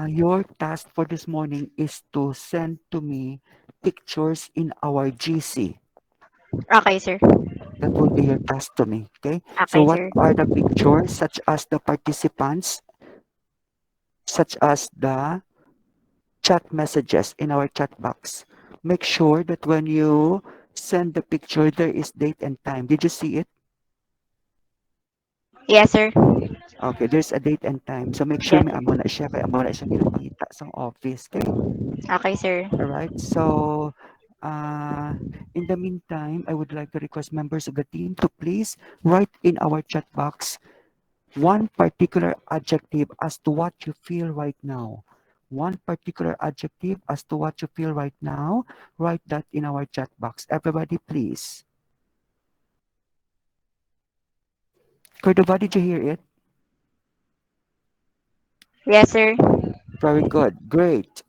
Your task for this morning is to send to me pictures in our GC. Okay, sir. That will be your task to me. Okay. So Okay, what sir. are the pictures, such as the participants, such as the chat messages in our chat box? Make sure that when you send the picture, there is date and time. Did you see it? Yes, sir. Okay, there's a date and time. So make sure Yes, may sir. amo na siya, kay amo na siya ginapangita sa office. Okay? Okay, sir. All right. So, uh, in the meantime, I would like to request members of the team to please write in our chat box one particular adjective as to what you feel right now. One particular adjective as to what you feel right now. Write that in our chat box. Everybody, please. Cordova, did you hear it? Yes, sir. Very good. Great.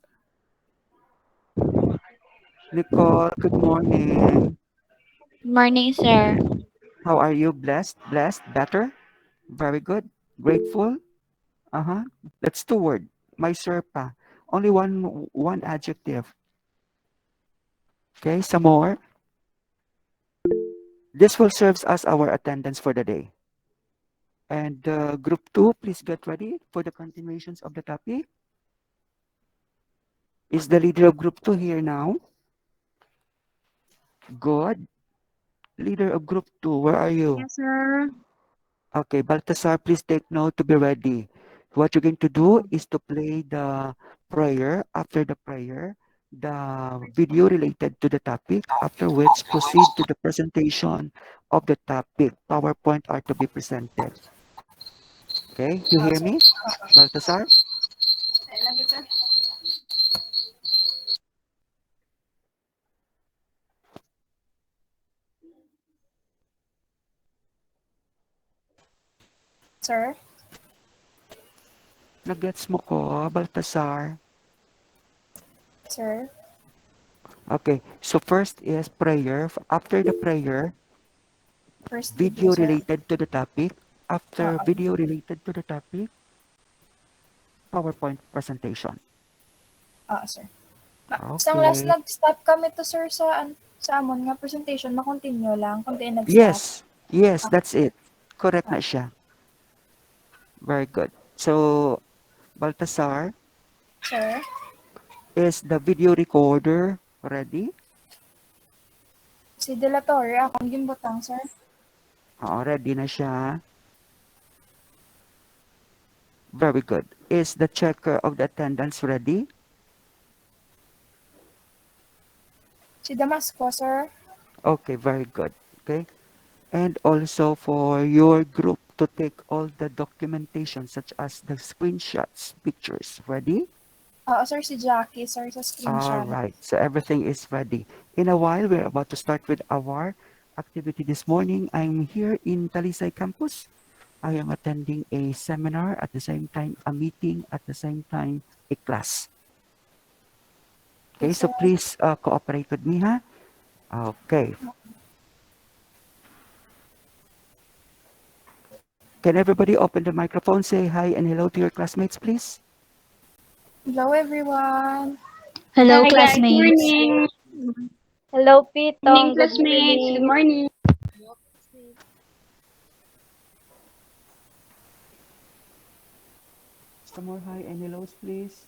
Nicole, good morning. Morning, sir. How are you? Blessed? Blessed? Better? Very good. Grateful? Uh-huh. That's two word. My serpa. Only one adjective. Okay, some more. This will serve as our attendance for the day. And group two, please get ready for the continuations of the topic. Is the leader of group two here now? Good. Leader of group two, where are you? Yes, sir. Okay, Baltasar, please take note to be ready. What you're going to do is to play the prayer. After the prayer, the video related to the topic, after which proceed to the presentation of the topic. PowerPoint are to be presented. Okay, you hear me, Baltasar? Sir. Nagets mo ko, Baltasar? Sir. Okay, so first is prayer. After the prayer, First video, video sir. related to the topic. After video related to the topic, PowerPoint presentation. Sir. Isang last Okay. nag-stop kami to, sir, sa amon nga presentation. Ma-continue lang. Kung di nag-stop. Yes. Yes, Ah, that's it. Correct na ah. siya. Very good. So, Baltasar, Sir. is the video recorder ready? Si De La Torre, akong gimbutang, sir. Oo, ready na siya. Very good. Is the checker of the attendance ready? Si Damasco, sir. Okay, very good. Okay. And also for your group to take all the documentation such as the screenshots, pictures. Ready? Sir, si Jackie, sir, sa All screenshot. right. So everything is ready. In a while, we're about to start with our activity this morning. I'm here in Talisay campus. I am attending a seminar at the same time, a meeting at the same time, a class. Okay, Yes, so sir. please cooperate with me, ha? Okay. Can everybody open the microphone, say hi and hello to your classmates, please? Hello, everyone. Hello, Hi guys, classmates. morning. Hello, Morning Pitong. Good classmates. Good morning. morning. Some more hi and hellos, please.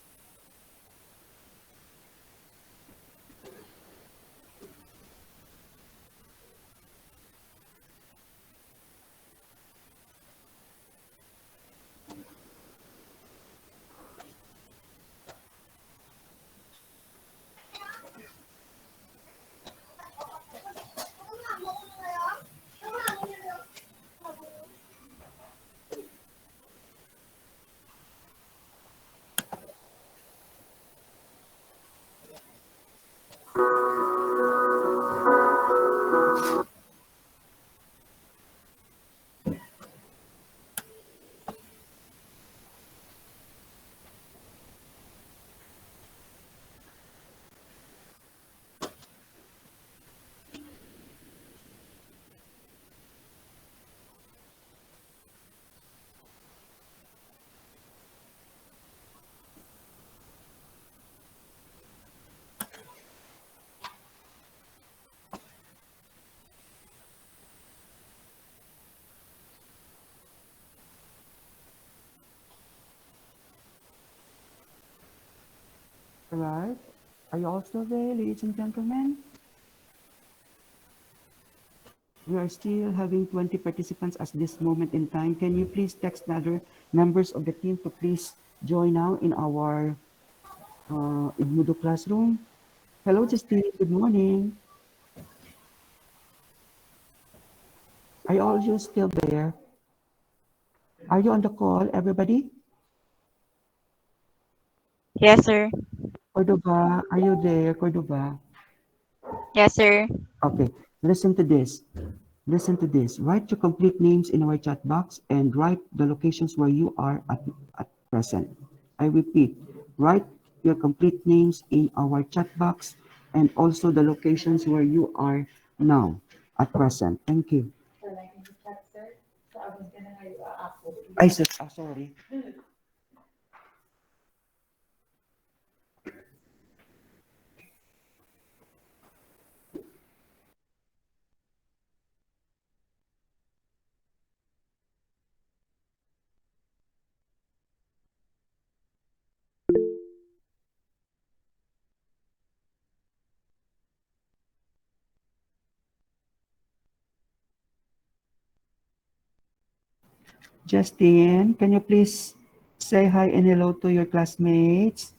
Alright? Are you all still there, ladies and gentlemen? We are still having 20 participants at this moment in time. Can you please text the other members of the team to please join now in our Edmudo classroom? Hello, Justine. Good morning. Are you all you still there? Are you on the call, everybody? Yes, sir. Cordoba, are you there, Cordoba? Yes, sir. Okay, listen to this. Listen to this. Write your complete names in our chat box and write the locations where you are at present. I repeat, write your complete names in our chat box and also the locations where you are now at present. Thank you. Sorry. Justin, can you please say hi and hello to your classmates?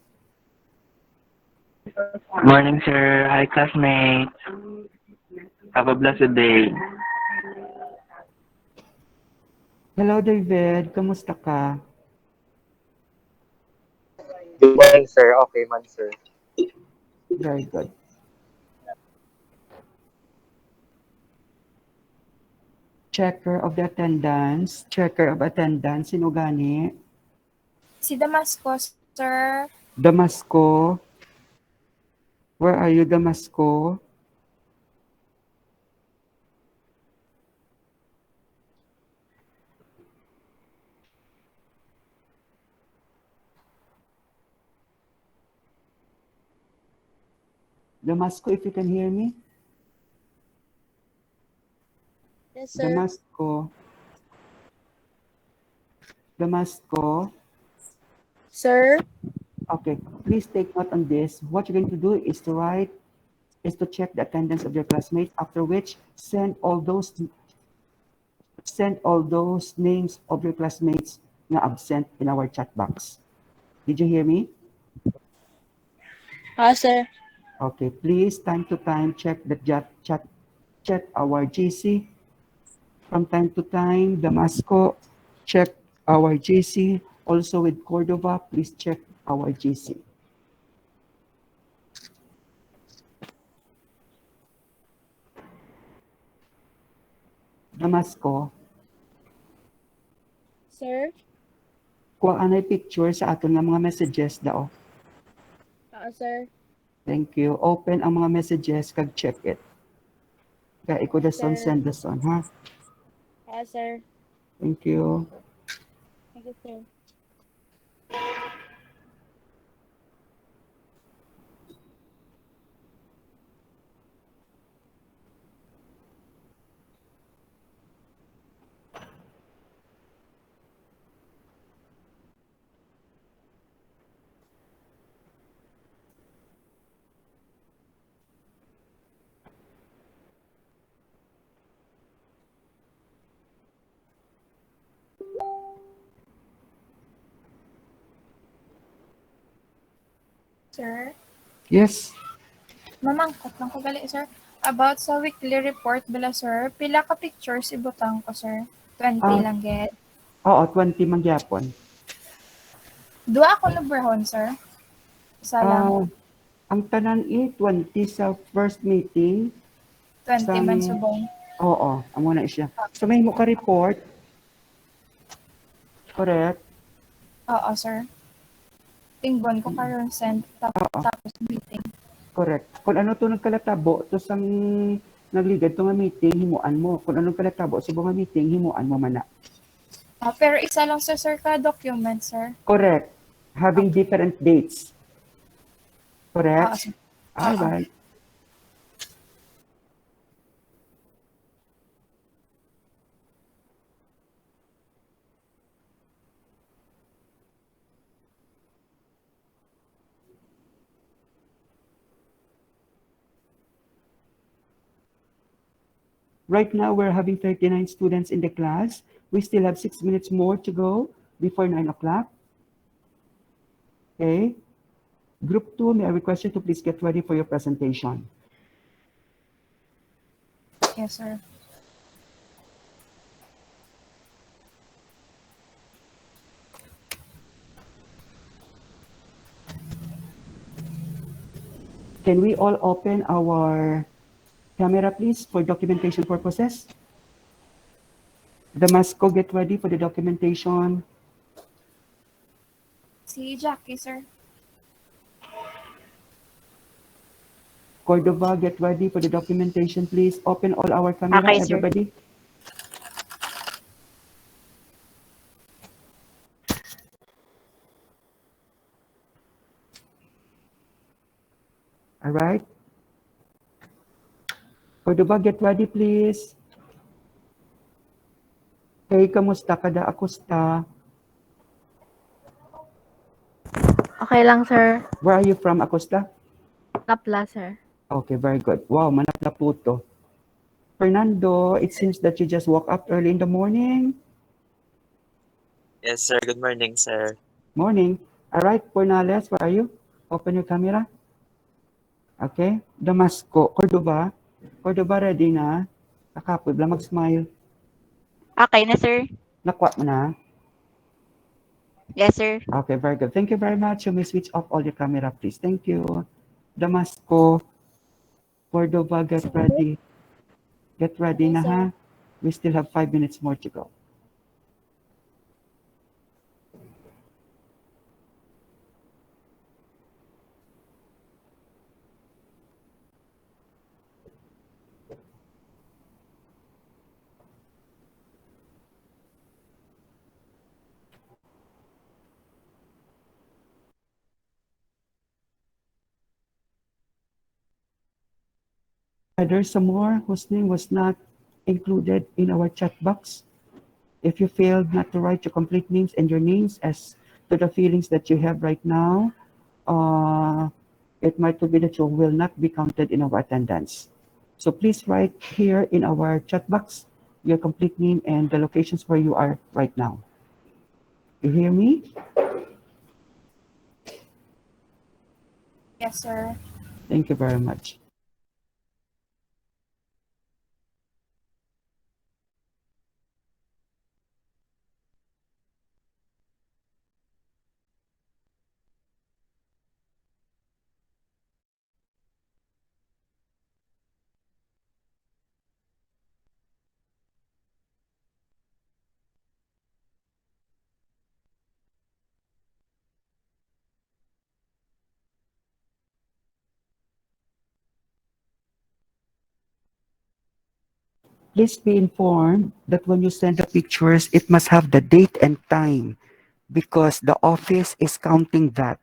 Morning, sir. Hi, classmates. Have a blessed day. Hello, David. Kamusta ka? Good morning, sir. Okay man, sir. Very good. Checker of the attendance. Checker of attendance. Sino gani? Si Damasco, sir. Damasco. Where are you, Damasco? Damasco, if you can hear me. Yes, sir. Damasco. Damasco. Sir? Okay, please take note on this. What you're going to do is to check the attendance of your classmates, after which send all those names of your classmates na absent in our chat box. Did you hear me? Sir. Okay, please time to time check our GC. From time to time, Damasco, check our GC. Also with Cordova, please check our GC. Damasco, Sir? kuha anay picture sa aton nga mga messages dao. Sir. Thank you. Open ang mga messages kag check it. Kaya iko dason Sir. send dason, ha? Sir. Thank you. Thank you, sir. Sir. Yes. Mamangkot lang ko gali, sir. About sa weekly report bala, sir. Pila ka pictures ibutang ko, sir? 20 Ah, lang, get. oo, 20 mangyapon. Dua ako nabrahon, sir. Isa lang. Ah, ang tanan 20 sa first meeting 20 sang man subong. oo, amo na siya. So may mo ka report, correct? Oo, sir. Tingbon ko karon send tapos meeting. Correct. Kung ano to nagkalatabo, to sang nagligad to nga meeting, himuan mo. Kung ano nagkalatabo sa mga meeting, himuan mo man na. Pero isa lang sa sir ka document, sir. Correct. Having different dates. Oo, Correct? sir. All Oo. right. Right now, we're having 39 students in the class. We still have 6 minutes more to go before 9 o'clock. Okay. Group 2, may I request you to please get ready for your presentation. Yes, sir. Can we all open our camera, please, for documentation purposes? Damasco, get ready for the documentation. Si Jackie, sir. Cordova, get ready for the documentation, please. Open all our camera, Okay, sir. everybody. All right. Cordova, get ready, please. Hey, kamusta kada akusta? Okay lang, sir. Where are you from, Acosta? Napla, sir. Okay, very good. Wow, manap na puto. Fernando, it seems that you just woke up early in the morning. Yes, sir. Good morning, sir. Morning. All right, Cornales, where are you? Open your camera. Okay. Damasco, Cordova. Cordova, ready na? Kakapod lang mag-smile. Okay na, sir. Nakuha mo na? Yes, sir. Okay, very good. Thank you very much. You may switch off all your camera, please. Thank you. Damasco, Cordova, get ready. Get ready Okay, na ha. sir. We still have 5 minutes more to go. There's some more whose name was not included in our chat box. If you failed not to write your complete names and your names as to the feelings that you have right now, uh, it might be that you will not be counted in our attendance. So please write here in our chat box your complete name and the locations where you are right now. You hear me? Yes, sir. Thank you very much. Please be informed that when you send the pictures, it must have the date and time because the office is counting that.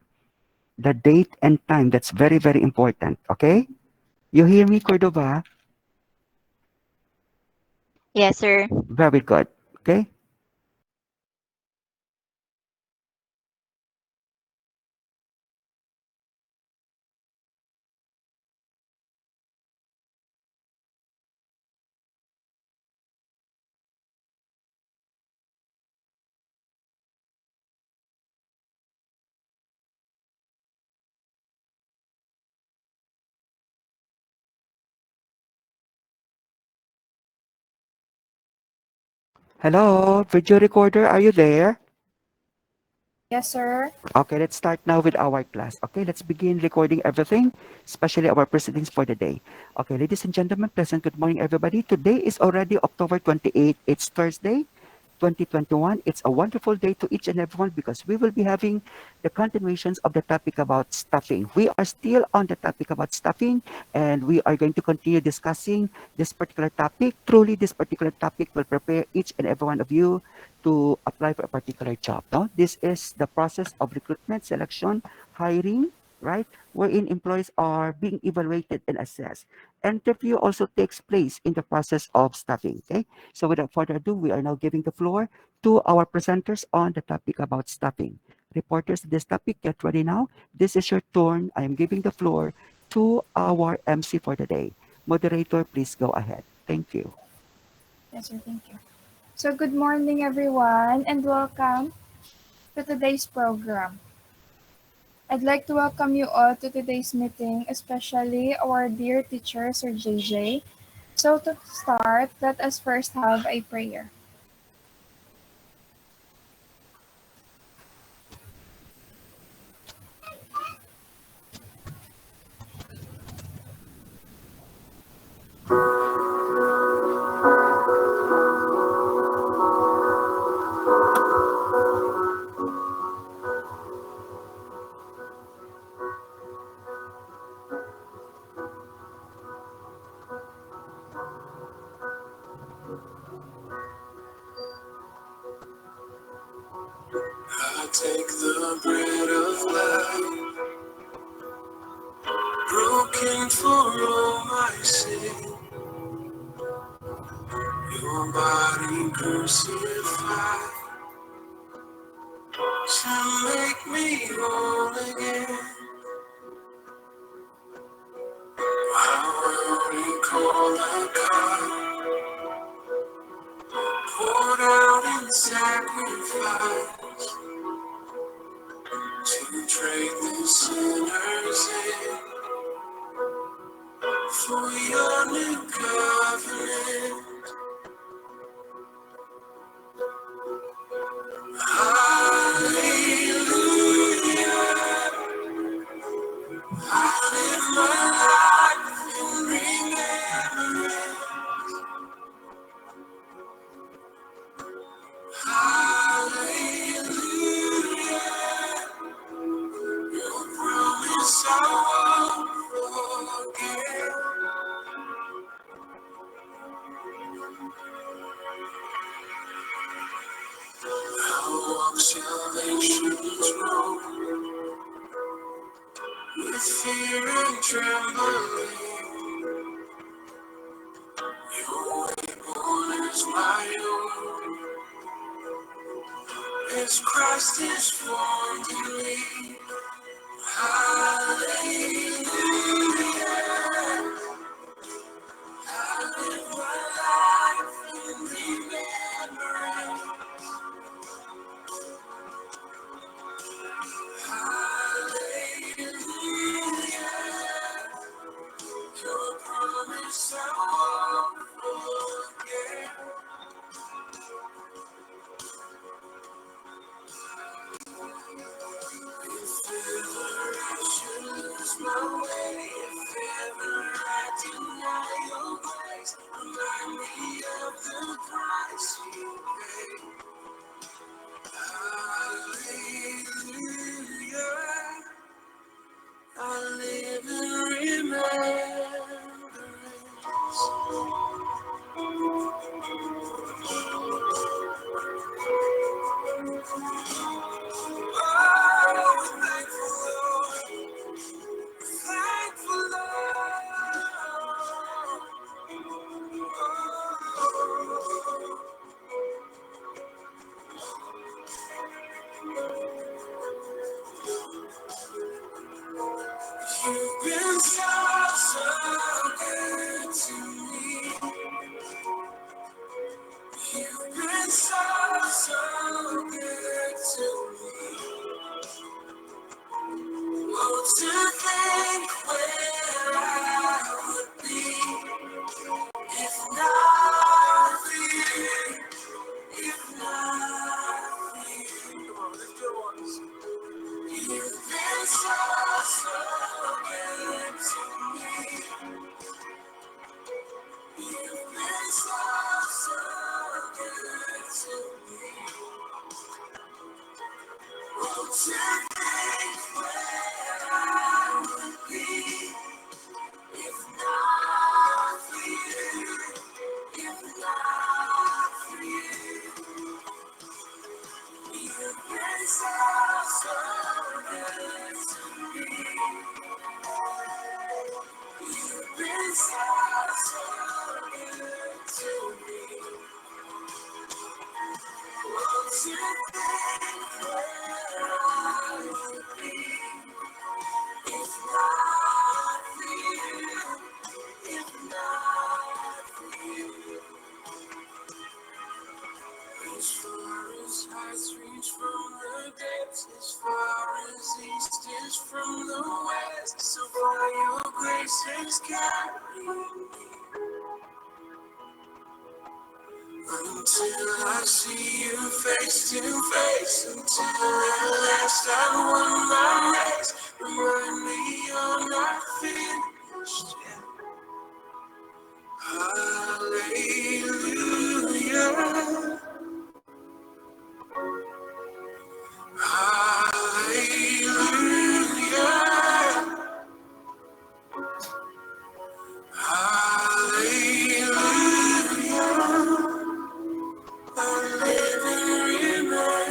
The date and time, that's very, very important. Okay? You hear me, Cordova? Yes, sir. Very good. Okay? Hello, video recorder, are you there? Yes, sir. Okay, let's start now with our class. Okay, let's begin recording everything, especially our proceedings for the day. Okay, ladies and gentlemen, pleasant good morning, everybody. Today is already October 28th. It's Thursday, 2021. It's a wonderful day to each and everyone because we will be having the continuations of the topic about stuffing. We are still on the topic about stuffing and we are going to continue discussing this particular topic. Truly, this particular topic will prepare each and every one of you to apply for a particular job. No? This is the process of recruitment, selection, hiring, right? Wherein employees are being evaluated and assessed. Interview also takes place in the process of staffing. Okay. So without further ado, we are now giving the floor to our presenters on the topic about staffing. Reporters, this topic, get ready now. This is your turn. I am giving the floor to our MC for the day. Moderator, please go ahead. Thank you. Yes, sir. Thank you. So, good morning, everyone, and welcome to today's program. I'd like to welcome you all to today's meeting, especially our dear teacher, Sir JJ. So, to start, let us first have a prayer. I take the bread of life, broken for all my sin. Your body crucified to make me whole again. I will recall the cup poured out in sacrifice to trade the sinners in for your new covenant. Hallelujah. I live my life in remembrance. Hallelujah. Your promise I won't forget. I walk salvation's road with fear and trembling. Your way born is my own, as Christ is formed in me. Hallelujah. I live my life in remembrance. Hallelujah. Your promise I won't forget. If ever I should lose my way, if ever I deny your grace, remind me of the price you paid. Hallelujah. I live in remembrance. Oh, thankful Lord, thankful Lord. You've been so, so good to me. You've been so, so good to me. Oh, to think where I would be if not for you, if not for you. Come on, lift your voice. You've been so, so good to me. You've been so, so good to me. Oh, to think where I would be if not for you, if not for you. You've been so, so good to me. skies from the west. So far your grace has carried me. Until I see you face to face, until at last I won my race. Remind me you're not finished yet. Hallelujah, hallelujah, hallelujah. I live in remembrance.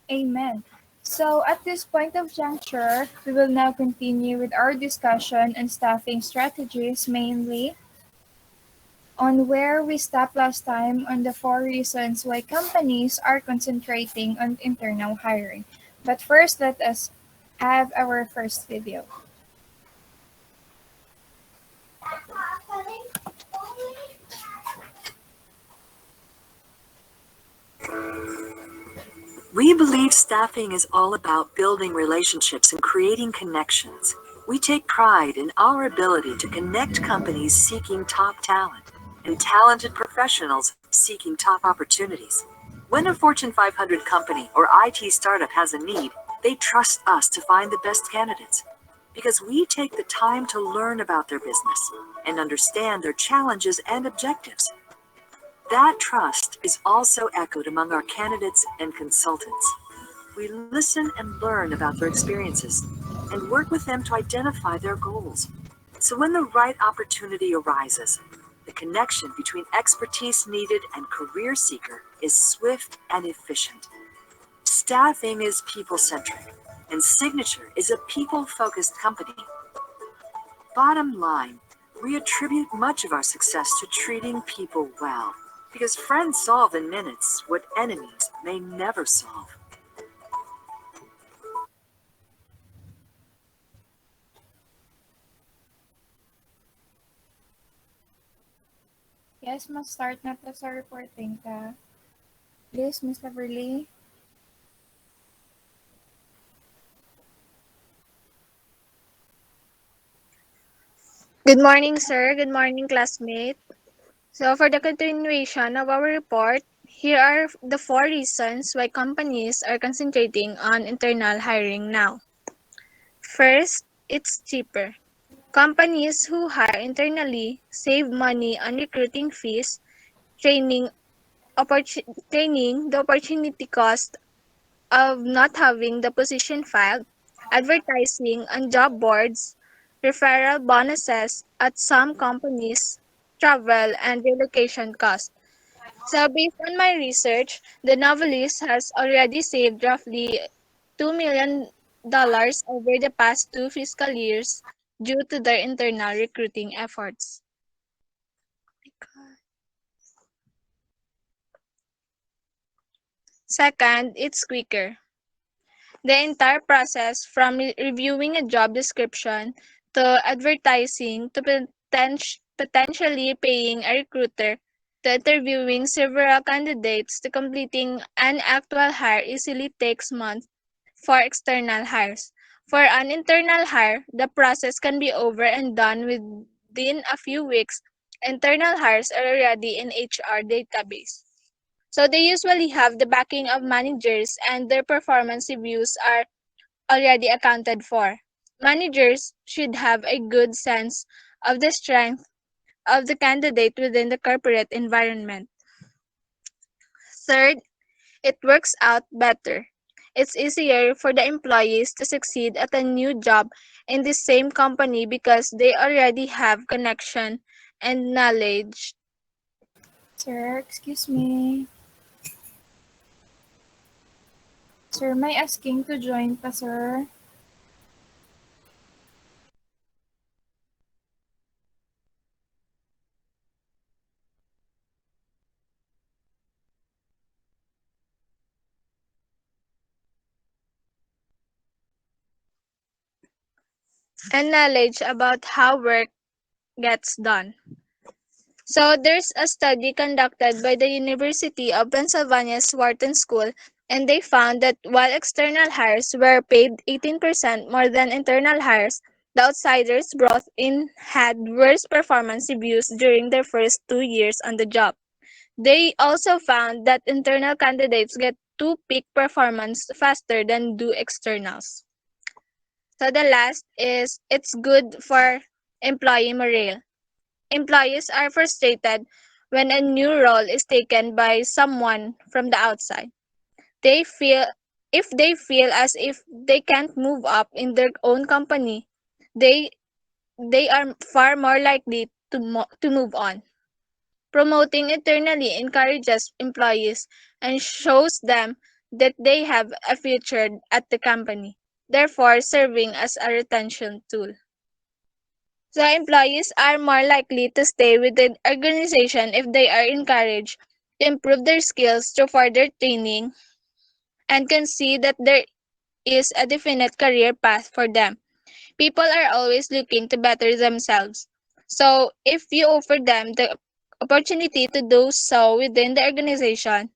Amen. So at this point of juncture, we will now continue with our discussion on staffing strategies, mainly on where we stopped last time on the 4 reasons why companies are concentrating on internal hiring. But first, let us have our first video. We believe staffing is all about building relationships and creating connections. We take pride in our ability to connect companies seeking top talent and talented professionals seeking top opportunities. When a Fortune 500 company or IT startup has a need, they trust us to find the best candidates because we take the time to learn about their business and understand their challenges and objectives. That trust is also echoed among our candidates and consultants. We listen and learn about their experiences and work with them to identify their goals. So when the right opportunity arises, the connection between expertise needed and career seeker is swift and efficient. Staffing is people-centric, and Signature is a people-focused company. Bottom line, we attribute much of our success to treating people well, because friends solve in minutes what enemies may never solve. Yes, start na to sa reporting ka. Please, Miss Laverly. Good morning, sir. Good morning, classmate. So, for the continuation of our report, here are the 4 reasons why companies are concentrating on internal hiring now. First, it's cheaper. Companies who hire internally save money on recruiting fees, training, the opportunity cost of not having the position filed, advertising on job boards, referral bonuses at some companies, travel, and relocation costs. So, based on my research, the novelist has already saved roughly $2 million over the past 2 fiscal years due to their internal recruiting efforts. Second, it's quicker. The entire process from reviewing a job description to advertising to potentially paying a recruiter to interviewing several candidates to completing an actual hire easily takes months for external hires. For an internal hire, the process can be over and done within a few weeks. Internal hires are already in HR database. So they usually have the backing of managers and their performance reviews are already accounted for. Managers should have a good sense of the strength of the candidate within the corporate environment. Third, it works out better. It's easier for the employees to succeed at a new job in the same company because they already have connection and knowledge. Sir, excuse me. Sir, may asking to join pa, sir? And knowledge about how work gets done. So there's a study conducted by the University of Pennsylvania's Wharton School, and they found that while external hires were paid 18% more than internal hires, the outsiders brought in had worse performance reviews during their first 2 years on the job. They also found that internal candidates get to peak performance faster than do externals. So the last is it's good for employee morale. Employees are frustrated when a new role is taken by someone from the outside. They feel if they feel as if they can't move up in their own company, they they are far more likely to move on. Promoting internally encourages employees and shows them that they have a future at the company, therefore serving as a retention tool. So employees are more likely to stay with the organization if they are encouraged to improve their skills through further training and can see that there is a definite career path for them. People are always looking to better themselves. So if you offer them the opportunity to do so within the organization,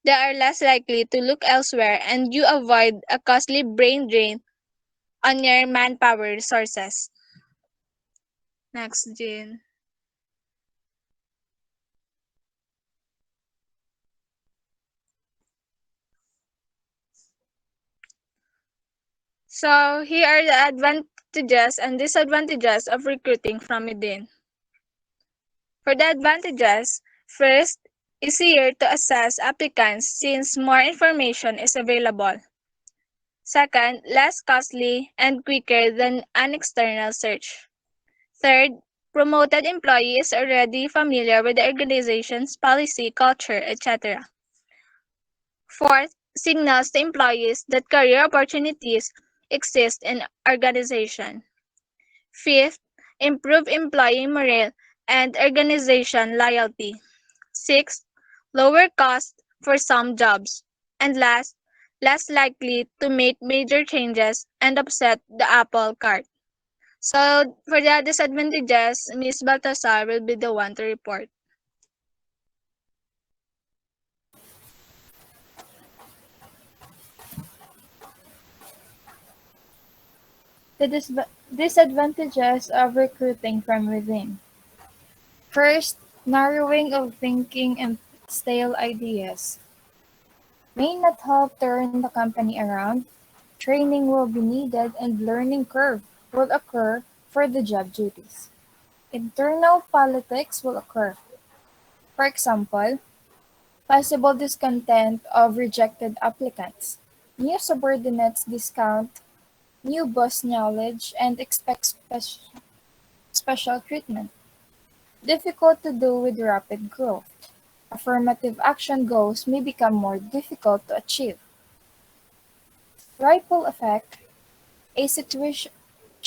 they are less likely to look elsewhere and you avoid a costly brain drain on your manpower resources. Next, Jean. So here are the advantages and disadvantages of recruiting from within. For the advantages, first, easier to assess applicants since more information is available. Second, less costly and quicker than an external search. Third, promoted employee is already familiar with the organization's policy, culture, etc. Fourth, signals to employees that career opportunities exist in organization. Fifth, improve employee morale and organization loyalty. Sixth, lower cost for some jobs. And last, less likely to make major changes and upset the apple cart. So for the disadvantages, Ms. Baltasar will be the one to report. The disadvantages of recruiting from within. First, narrowing of thinking and stale ideas may not help turn the company around. Training will be needed and learning curve will occur for the job duties. Internal politics will occur. For example, possible discontent of rejected applicants. New subordinates discount new boss knowledge and expect special treatment. Difficult to do with rapid growth. Affirmative action goals may become more difficult to achieve. Ripple effect, a situation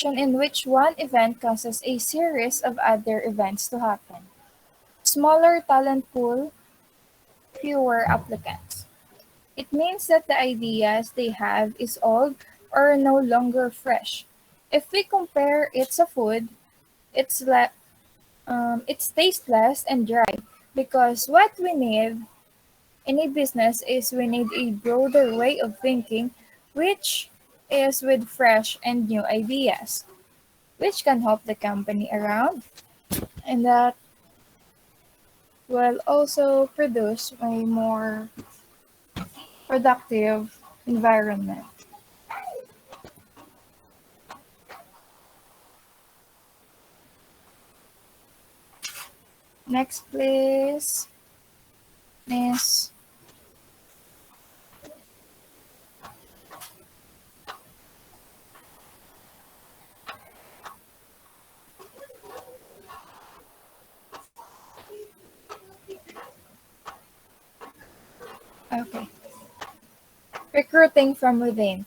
in which one event causes a series of other events to happen. Smaller talent pool, fewer applicants. It means that the ideas they have is old or no longer fresh. If we compare it to food, it's it tastes less and dry because what we need in a business is we need a broader way of thinking, which is with fresh and new ideas, which can help the company around and that will also produce a more productive environment. Next, please, Miss. Okay. Recruiting from within.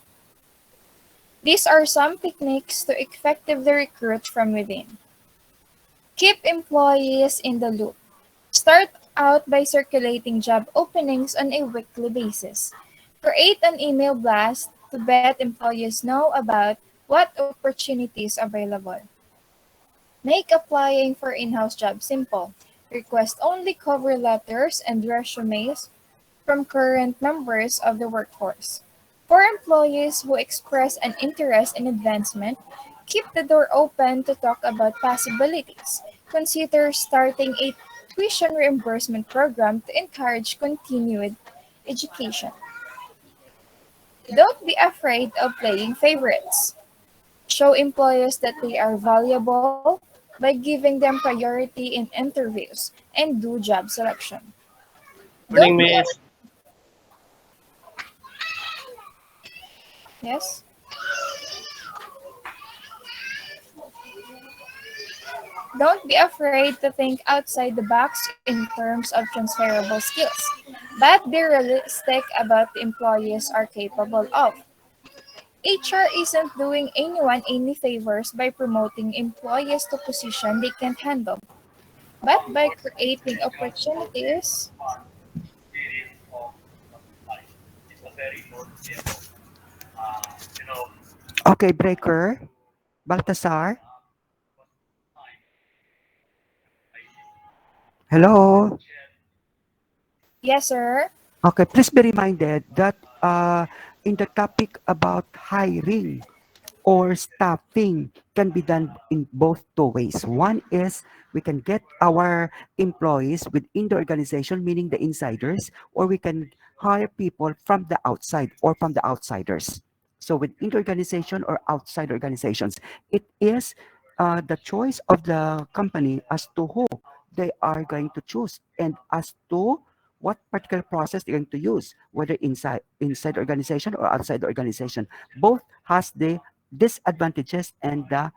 These are some techniques to effectively recruit from within. Keep employees in the loop. Start out by circulating job openings on a weekly basis. Create an email blast to let employees know about what opportunities available. Make applying for in-house jobs simple. request only cover letters and resumes from current members of the workforce. For employees who express an interest in advancement, keep the door open to talk about possibilities. Consider starting a tuition reimbursement program to encourage continued education. Don't be afraid of playing favorites. Show employees that they are valuable by giving them priority in interviews and do job selection. Don't Morning, be Miss. yes. Don't be afraid to think outside the box in terms of transferable skills, but be realistic about the employees are capable of. HR isn't doing anyone any favors by promoting employees to positions they can't handle, but by creating opportunities. Okay, Breaker, Baltasar, hello. Yes, sir. Okay, please be reminded that in the topic about hiring or staffing can be done in both two ways. One is we can get our employees within the organization, meaning the insiders, or we can hire people from the outside or from the outsiders. So within the organization or outside organizations, it is the choice of the company as to who they are going to choose and as to what particular process they're going to use, whether inside the organization or outside the organization. Both has the disadvantages and the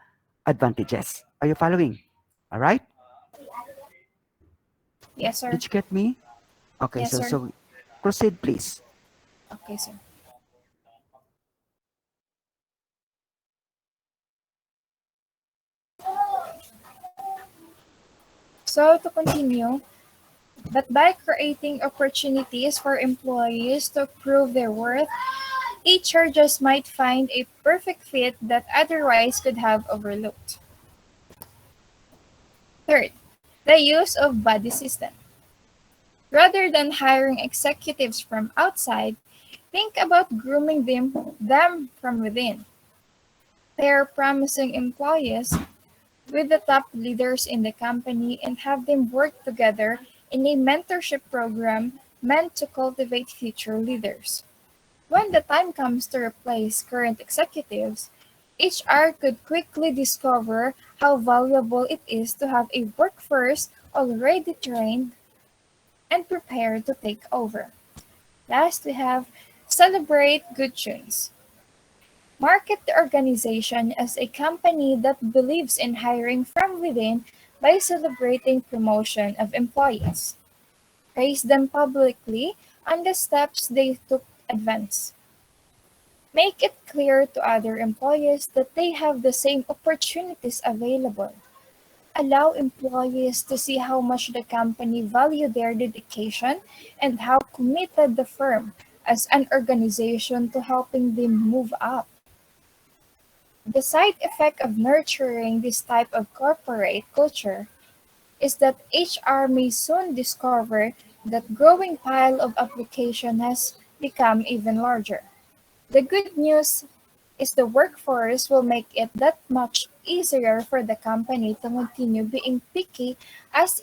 advantages. Are you following? All right. Yes, sir. Did you get me? Okay, Yes, so sir. proceed, please. Okay, sir. So to continue, but by creating opportunities for employees to prove their worth, HR just might find a perfect fit that otherwise could have overlooked. Third, the use of buddy system. Rather than hiring executives from outside, think about grooming them from within. Pair promising employees with the top leaders in the company and have them work together in a mentorship program meant to cultivate future leaders. When the time comes to replace current executives, HR could quickly discover how valuable it is to have a workforce already trained and prepared to take over. Last, we have celebrate good tunes. Market the organization as a company that believes in hiring from within by celebrating promotion of employees. Praise them publicly on the steps they took advance. Make it clear to other employees that they have the same opportunities available. Allow employees to see how much the company value their dedication and how committed the firm as an organization to helping them move up. The side effect of nurturing this type of corporate culture is that HR may soon discover that growing pile of application has become even larger. The good news is the workforce will make it that much easier for the company to continue being picky as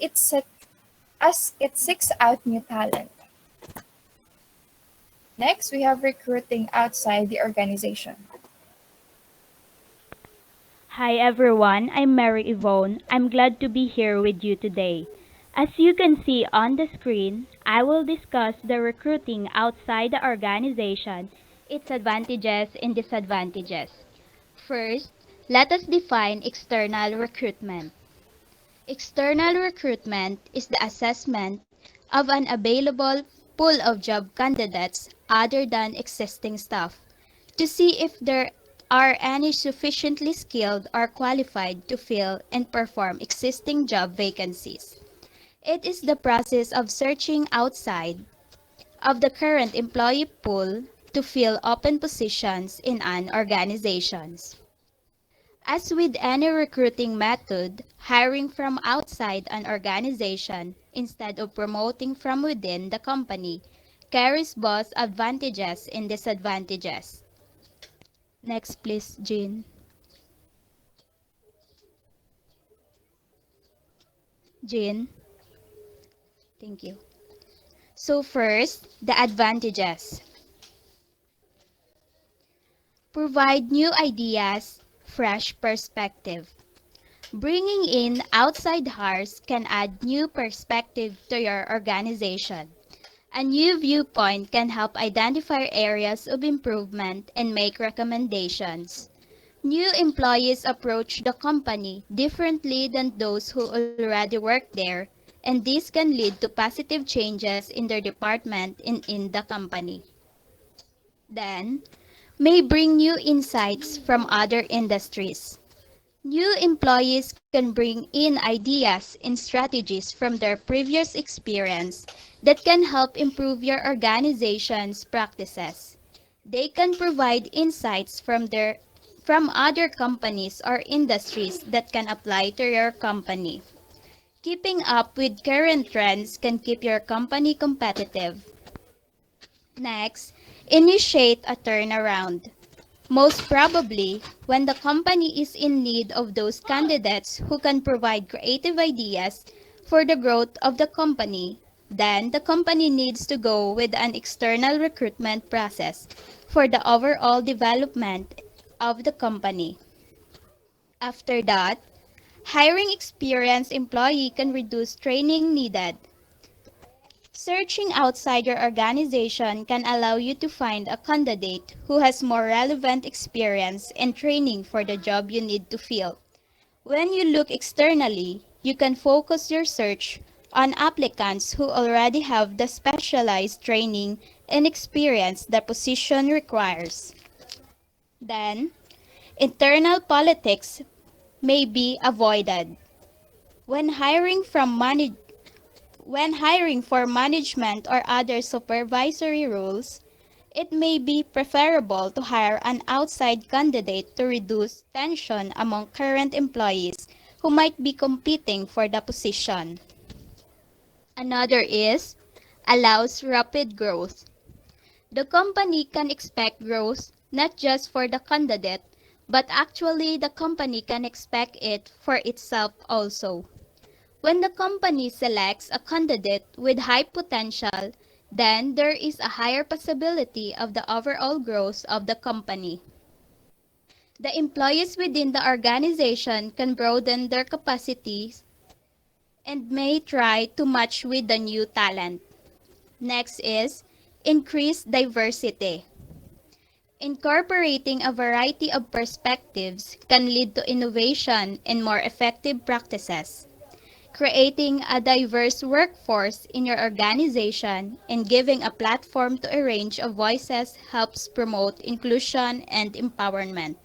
as it seeks out new talent. Next, we have recruiting outside the organization. Hi everyone, I'm Mary Yvonne. I'm glad to be here with you today. As you can see on the screen, I will discuss the recruiting outside the organization, its advantages and disadvantages. First, let us define external recruitment. External recruitment is the assessment of an available pool of job candidates other than existing staff to see if there are any sufficiently skilled or qualified to fill and perform existing job vacancies. It is the process of searching outside of the current employee pool to fill open positions in an organization. As with any recruiting method, hiring from outside an organization instead of promoting from within the company carries both advantages and disadvantages. Next, please, Jean. Jean, thank you. So first, the advantages. Provide new ideas, fresh perspective. Bringing in outside hires can add new perspective to your organization. A new viewpoint can help identify areas of improvement and make recommendations. New employees approach the company differently than those who already work there, and this can lead to positive changes in their department and in the company. Then, may bring new insights from other industries. New employees can bring in ideas and strategies from their previous experience that can help improve your organization's practices. They can provide insights from other companies or industries that can apply to your company. Keeping up with current trends can keep your company competitive. Next, initiate a turnaround. Most probably, when the company is in need of those candidates who can provide creative ideas for the growth of the company, then the company needs to go with an external recruitment process for the overall development of the company. After that, hiring experienced employee can reduce training needed. Searching outside your organization can allow you to find a candidate who has more relevant experience and training for the job you need to fill. When you look externally, you can focus your search on applicants who already have the specialized training and experience the position requires. Then, internal politics may be avoided. When hiring from manage When hiring for management or other supervisory roles, it may be preferable to hire an outside candidate to reduce tension among current employees who might be competing for the position. Another is allows rapid growth. The company can expect growth not just for the candidate, but actually the company can expect it for itself also. When the company selects a candidate with high potential, then there is a higher possibility of the overall growth of the company. The employees within the organization can broaden their capacities and may try to match with the new talent. Next is increase diversity. Incorporating a variety of perspectives can lead to innovation and more effective practices. Creating a diverse workforce in your organization and giving a platform to a range of voices helps promote inclusion and empowerment.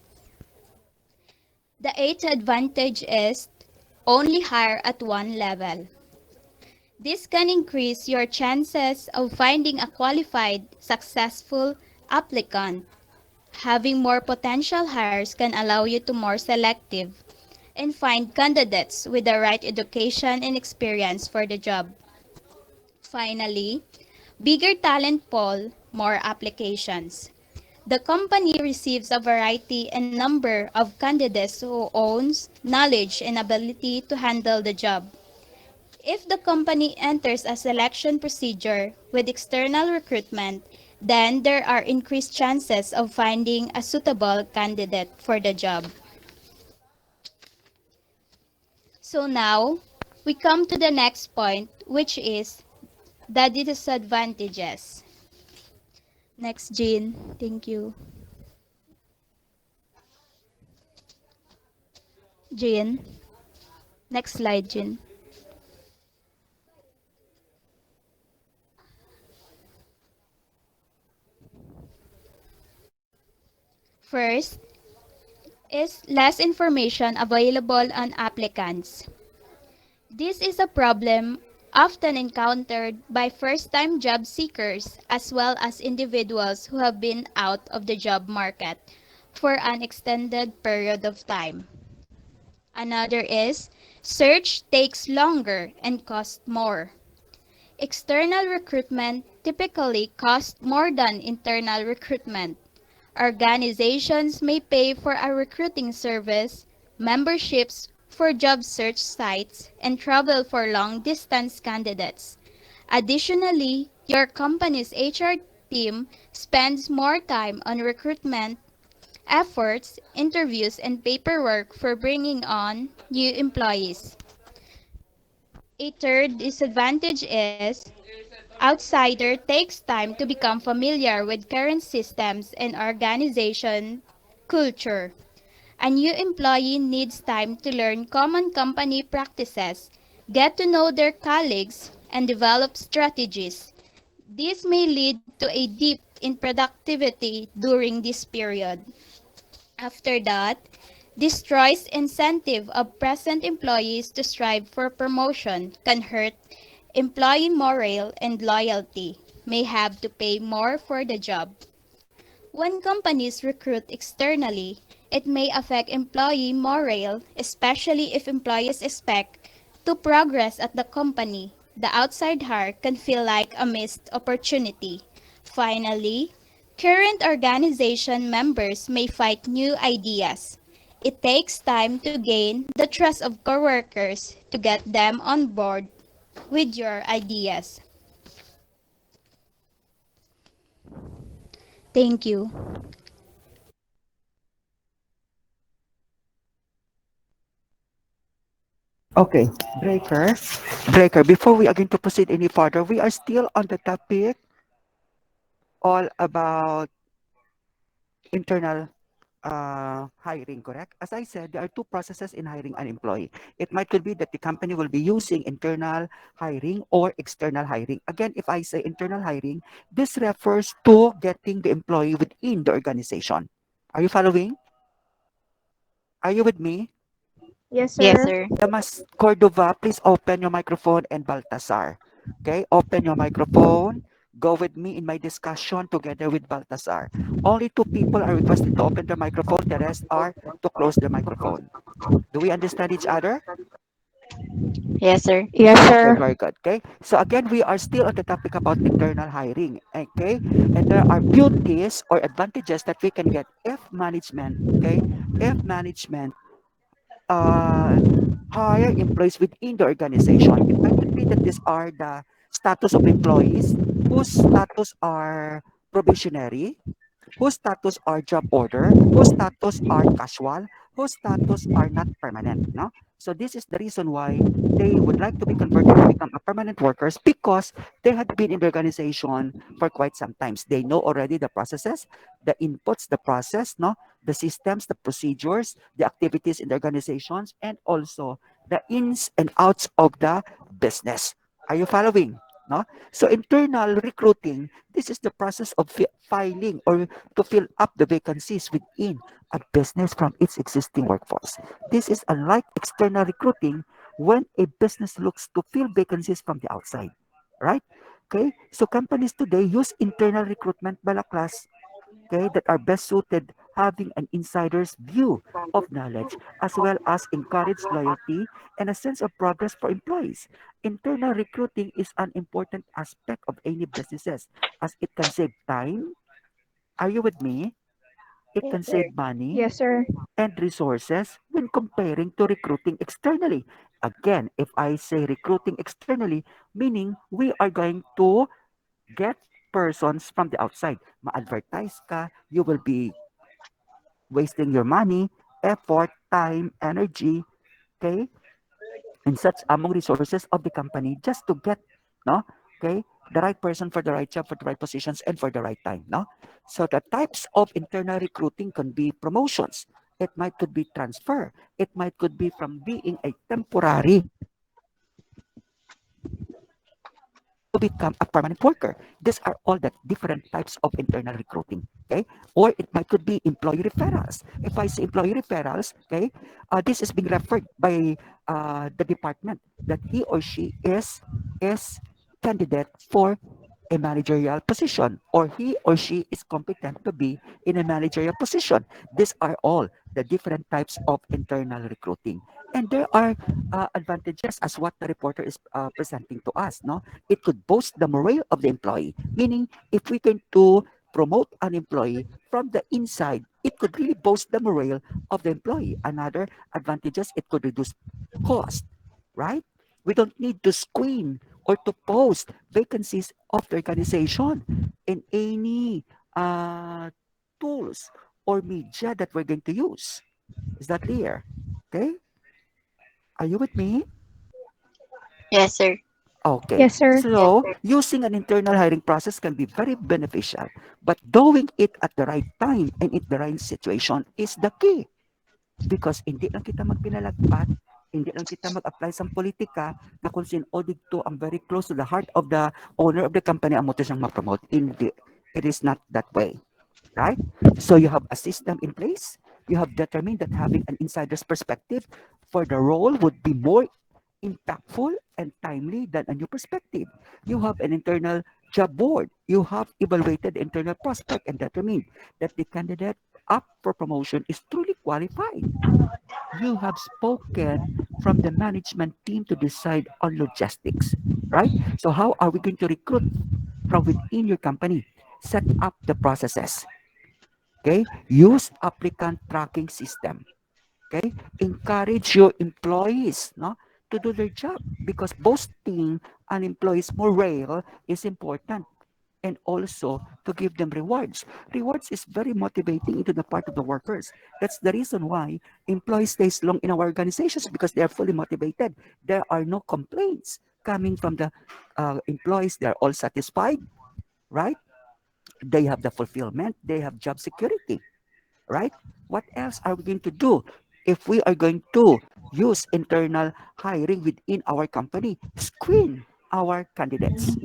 The eighth advantage is only hire at one level. This can increase your chances of finding a qualified, successful applicant. Having more potential hires can allow you to more selective and find candidates with the right education and experience for the job. Finally, bigger talent pool, more applications. The company receives a variety and number of candidates who owns knowledge and ability to handle the job. If the company enters a selection procedure with external recruitment, then there are increased chances of finding a suitable candidate for the job. So now, we come to the next point, which is the disadvantages. Next, Jean. Thank you. Jean. Next slide, Jean. First is less information available on applicants. This is a problem often encountered by first-time job seekers as well as individuals who have been out of the job market for an extended period of time. Another is search takes longer and costs more. External recruitment typically costs more than internal recruitment. Organizations may pay for a recruiting service, memberships for job search sites, and travel for long distance candidates. Additionally, your company's HR team spends more time on recruitment efforts, interviews, and paperwork for bringing on new employees. A third disadvantage is outsider takes time to become familiar with current systems and organization culture. A new employee needs time to learn common company practices, get to know their colleagues, and develop strategies. This may lead to a dip in productivity during this period. After that, destroys incentive of present employees to strive for promotion, can hurt employee morale and loyalty, may have to pay more for the job. When companies recruit externally, it may affect employee morale, especially if employees expect to progress at the company. The outside hire can feel like a missed opportunity. Finally, current organization members may fight new ideas. It takes time to gain the trust of coworkers to get them on board with your ideas. Thank you. Okay, breaker. Breaker, before we are going to proceed any further, we are still on the topic all about internal hiring, correct? As I said, there are two processes in hiring an employee. It might could be that the company will be using internal hiring or external hiring. Again, if I say internal hiring, this refers to getting the employee within the organization. Are you following? Are you with me? Yes, Yes, sir. sir. Damas Cordova, please open your microphone, and Baltasar. Okay, open your microphone. Go with me in my discussion together with Baltasar. Only two people are requested to open their microphone. The rest are to close their microphone. Do we understand each other? Yes, sir. Yes, Okay, sir. very good. Okay, so again, we are still on the topic about internal hiring. Okay, and there are beauties or advantages that we can get if management, okay, if management uh, hire employees within the organization. It might be that these are the status of employees whose status are probationary, whose status are job order, whose status are casual, whose status are not permanent. No? So this is the reason why they would like to be converted to become a permanent workers because they had been in the organization for quite some times. They know already the processes, the inputs, the process, no, the systems, the procedures, the activities in the organizations, and also the ins and outs of the business. Are you following? No? So internal recruiting, this is the process of filing or to fill up the vacancies within a business from its existing workforce. This is unlike external recruiting when a business looks to fill vacancies from the outside, right? Okay, so companies today use internal recruitment balaklas, okay, that are best suited having an insider's view of knowledge as well as encourage loyalty and a sense of progress for employees. Internal recruiting is an important aspect of any businesses as it can save time. Are you with me? It can save money Yes, sir. and resources when comparing to recruiting externally. Again, if I say recruiting externally, meaning we are going to get persons from the outside. Ma-advertise ka, you will be wasting your money, effort, time, energy, okay, and such among resources of the company just to get, no, okay, the right person for the right job, for the right positions, and for the right time, no. So the types of internal recruiting can be promotions. It might could be transfer. It might could be from being a temporary to become a permanent worker. These are all the different types of internal recruiting. Okay, or it might could be employee referrals. If I say employee referrals, okay, this is being referred by the department that he or she is candidate for a managerial position, or he or she is competent to be in a managerial position. These are all the different types of internal recruiting. And there are advantages as what the reporter is presenting to us. No, it could boost the morale of the employee. Meaning, if we can to promote an employee from the inside, it could really boost the morale of the employee. Another advantages, it could reduce cost, right? We don't need to screen or to post vacancies of the organization in any tools or media that we're going to use. Is that clear? Okay. Are you with me? Yes, sir. Okay. Yes, sir. So, using an internal hiring process can be very beneficial, but doing it at the right time and in the right situation is the key. Because hindi lang kita magpinalagpat, hindi lang kita mag-apply sa politika na kung sino dito ang very close to the heart of the owner of the company ang mo siyang ma-promote. Hindi. It is not that way. Right? So you have a system in place. You have determined that having an insider's perspective for the role would be more impactful and timely than a new perspective. You have an internal job board. You have evaluated the internal prospect and determined that the candidate up for promotion is truly qualified. You have spoken from the management team to decide on logistics, right? So how are we going to recruit from within your company? Set up the processes. Okay? Use applicant tracking system. Okay? Encourage your employees, no, to do their job because boosting an employee's morale is important and also to give them rewards. Rewards is very motivating into the part of the workers. That's the reason why employees stays long in our organizations because they are fully motivated. There are no complaints coming from the employees. They are all satisfied, right? They have the fulfillment. They have job security, right? What else are we going to do if we are going to use internal hiring within our company? Screen our candidates.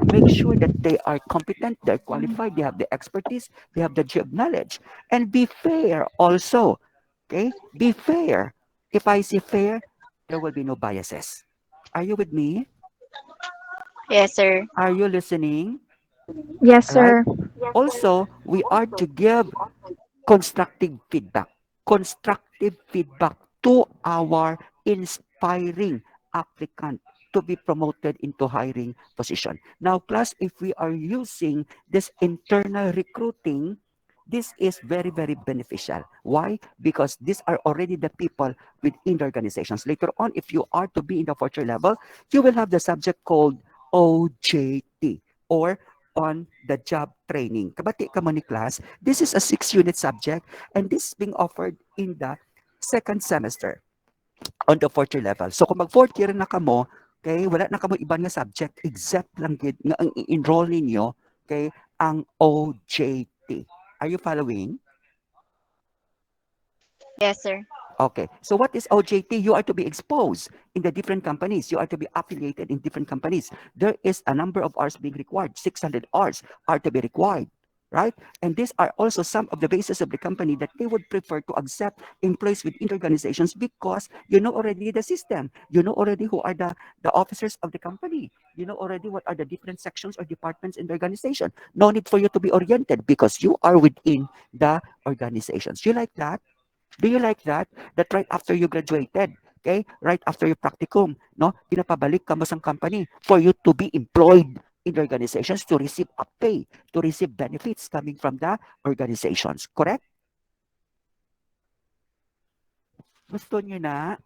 Make sure that they are competent, they're qualified, they have the expertise, they have the job knowledge, and be fair also. Okay? Be fair. If I say fair, there will be no biases. Are you with me? Yes, sir. Are you listening? Yes, All right. sir. Also, we are to give constructive feedback. Constructive feedback to our inspiring applicant to be promoted into hiring position. Now, class, if we are using this internal recruiting, this is very, very beneficial. Why? Because these are already the people within the organizations. Later on, if you are to be in the future level, you will have the subject called OJT or on the job training. Kabati ka mo ni class, this is a 6-unit subject and this is being offered in the second semester on the fourth year level. So kung mag fourth year na kamo, okay, wala na kamo iba nga subject except lang gid nga ang i-enroll ninyo, okay, ang OJT. Are you following? Yes, sir. Okay. So what is OJT? You are to be exposed in the different companies. You are to be affiliated in different companies. There is a number of hours being required. 600 hours are to be required, right? And these are also some of the bases of the company that they would prefer to accept employees within organizations because you know already the system. You know already who are the officers of the company. You know already what are the different sections or departments in the organization. No need for you to be oriented because you are within the organizations. You like that? Do you like that? That right after you graduated, okay, right after your practicum, no, pinapabalik ka mo sa company for you to be employed in the organizations to receive a pay, to receive benefits coming from the organizations. Correct? Gusto nyo na?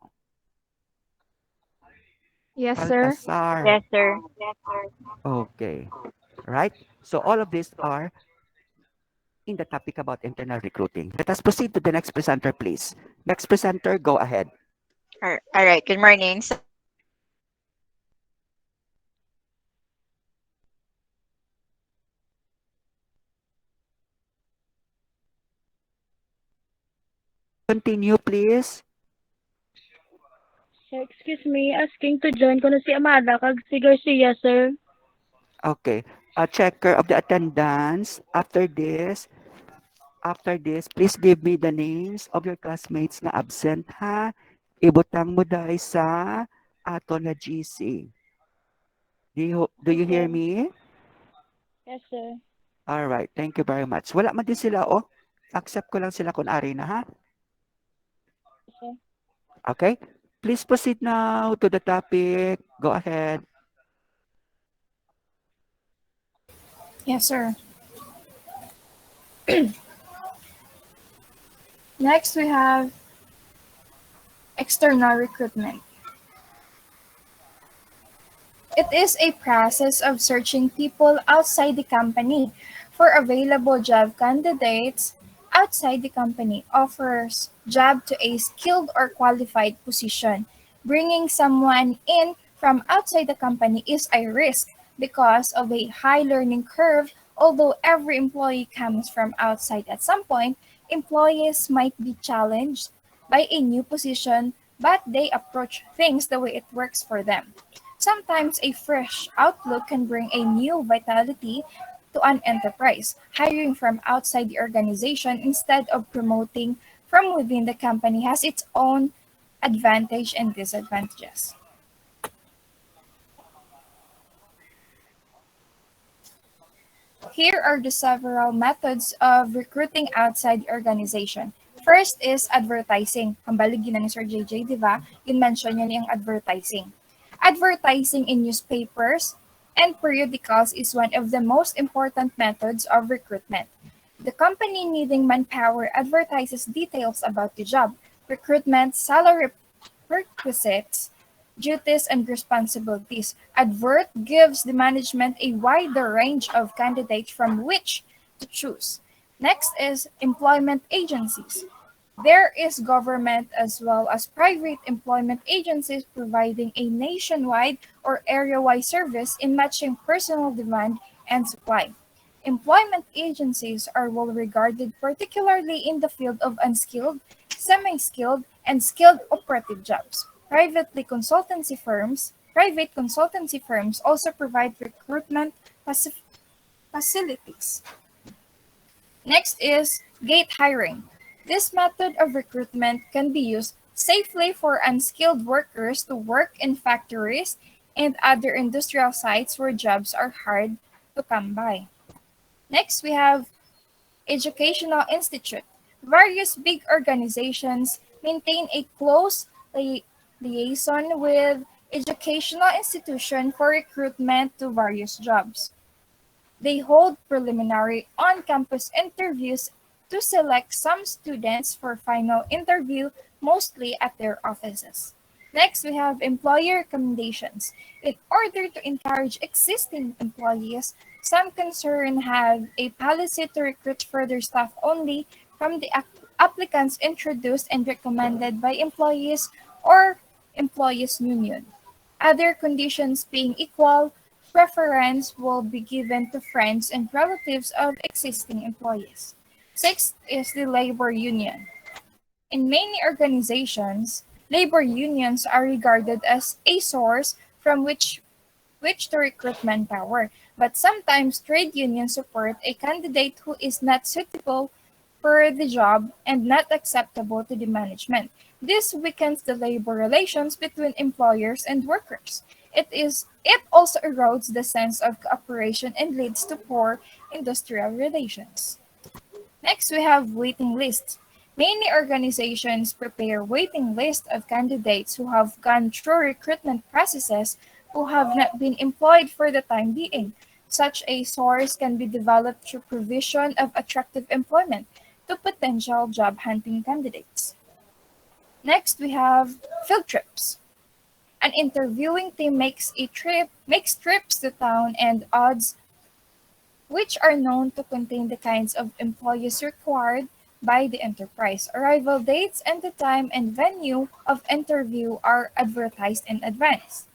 Yes, sir. Baltasar. Yes, sir. Okay. Right? So all of these are in the topic about internal recruiting. Let us proceed to the next presenter, please. Next presenter, go ahead. All right. Good morning. So, Continue, please. Sir, excuse me, asking to join ko na si Amada kag si Garcia, sir. Okay. A checker of the attendance. After this, please give me the names of your classmates na absent, ha? Ibutang mo dahil sa ato na GC. Do you hear me? Yes, sir. Alright, thank you very much. Wala man din sila, oh. Accept ko lang sila kung ari na, ha? Yes, sir. Okay? Please proceed now to the topic. Go ahead. Yes, sir. Next, we have external recruitment. It is a process of searching people outside the company for available job candidates outside the company offers job to a skilled or qualified position. Bringing someone in from outside the company is a risk because of a high learning curve. Although every employee comes from outside at some point, employees might be challenged by a new position, but they approach things the way it works for them. Sometimes a fresh outlook can bring a new vitality to an enterprise. Hiring from outside the organization instead of promoting from within the company has its own advantage and disadvantages. Here are the several methods of recruiting outside the organization. First is advertising. Hambalig yun na ni Sir JJ, di ba? Yun-mention niya yung advertising. Advertising in newspapers and periodicals is one of the most important methods of recruitment. The company needing manpower advertises details about the job, recruitment, salary requisites, duties, and responsibilities. Advert gives the management a wider range of candidates from which to choose. Next is employment agencies. There is government as well as private employment agencies providing a nationwide or area-wide service in matching personal demand and supply. Employment agencies are well regarded particularly in the field of unskilled, semi-skilled, and skilled operative jobs. Private consultancy firms also provide recruitment facilities. Next is gate hiring. This method of recruitment can be used safely for unskilled workers to work in factories and other industrial sites where jobs are hard to come by. Next, we have Educational Institute. Various big organizations maintain a close liaison with educational institutions for recruitment to various jobs. They hold preliminary on-campus interviews to select some students for final interview, mostly at their offices. Next, we have employer recommendations. In order to encourage existing employees, some concern have a policy to recruit further staff only from the applicants introduced and recommended by employees or employees union. Other conditions being equal, preference will be given to friends and relatives of existing employees. Sixth is the labor union. In many organizations, labor unions are regarded as a source from which to recruit manpower, but sometimes trade unions support a candidate who is not suitable for the job and not acceptable to the management. This weakens the labor relations between employers and workers. It also erodes the sense of cooperation and leads to poor industrial relations. Next, we have waiting lists. Many organizations prepare waiting lists of candidates who have gone through recruitment processes who have not been employed for the time being. Such a source can be developed through provision of attractive employment to potential job hunting candidates. Next, we have field trips. An interviewing team makes trips to town and odds which are known to contain the kinds of employees required by the enterprise. Arrival dates and the time and venue of interview are advertised in advance.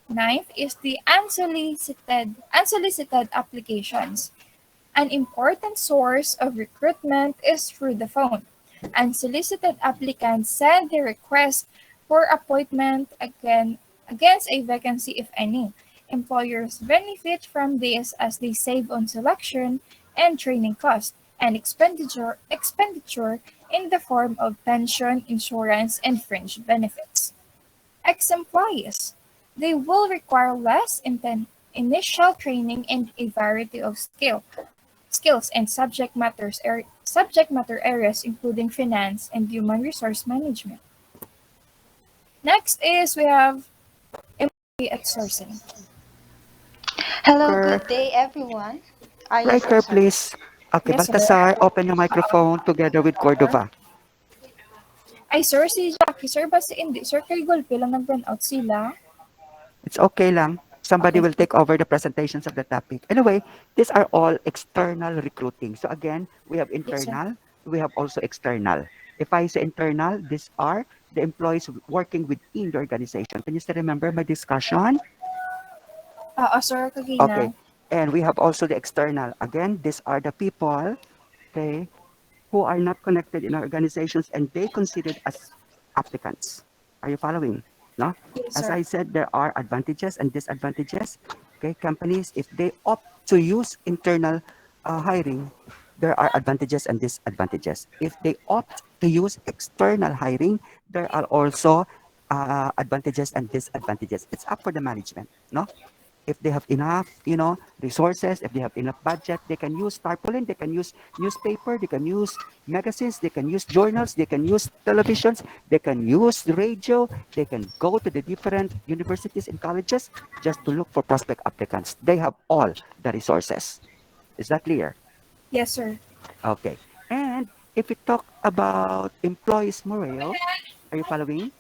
Ninth is the unsolicited applications. An important source of recruitment is through the phone. Unsolicited applicants send their request for appointment against a vacancy if any. Employers benefit from this as they save on selection and training costs and expenditure in the form of pension, insurance, and fringe benefits. Ex-employees. They will require less initial training and a variety of skills and subject matter areas including finance and human resource management. Next is we have employee outsourcing. Hello, Sir, good day, everyone. right Yes, here, sir. please. Okay, Yes, sir. Baltasar, open your microphone together with Cordova. Ay, sir, si Jackie, sir, basta hindi. Sir, kay Golpe lang nag-run out sila. It's okay lang. Somebody Okay. will take over the presentations of the topic. Anyway, these are all external recruiting. So again, we have Yes, sir. internal, we have also external. If I say internal, these are the employees working within the organization. Can you still remember my discussion? Sir, Okay. kagina. And we have also the external. Again, these are the people, okay, who are not connected in our organizations and they considered as applicants. Are you following? No? Yes, As sir. I said, there are advantages and disadvantages. Okay, companies, if they opt to use internal hiring, there are advantages and disadvantages. If they opt to use external hiring, there are also advantages and disadvantages. It's up for the management, no? If they have enough, resources, if they have enough budget, they can use tarpaulin, they can use newspaper, they can use magazines, they can use journals, they can use televisions, they can use the radio, they can go to the different universities and colleges just to look for prospect applicants. They have all the resources. Is that clear? Yes, sir. Okay. And if we talk about employees' morale, are you following?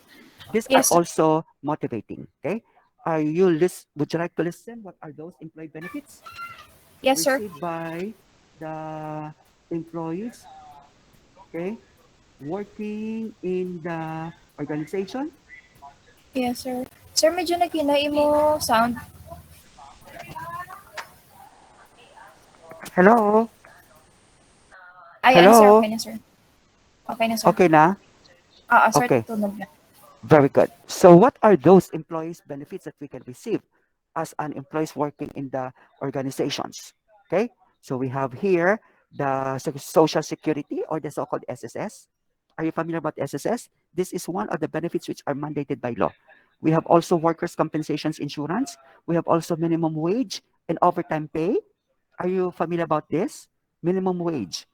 These are Yes, sir. also motivating. Okay. Would you like to listen? What are those employee benefits Yes, sir. received by the employees? Okay. Working in the organization. Yes, sir. Sir, medyo nagkinay mo sound. Hello. Ayan, sir. Hello. Okay na, sir. Okay na, sir. Okay na? Sir, Okay. tunog na. Very good. So what are those employees benefits that we can receive as an employees working in the organizations? Okay. So we have here the social security or the so-called SSS. Are you familiar about SSS? This is one of the benefits which are mandated by law. We have also workers' compensations insurance. We have also minimum wage and overtime pay. Are you familiar about this? Minimum wage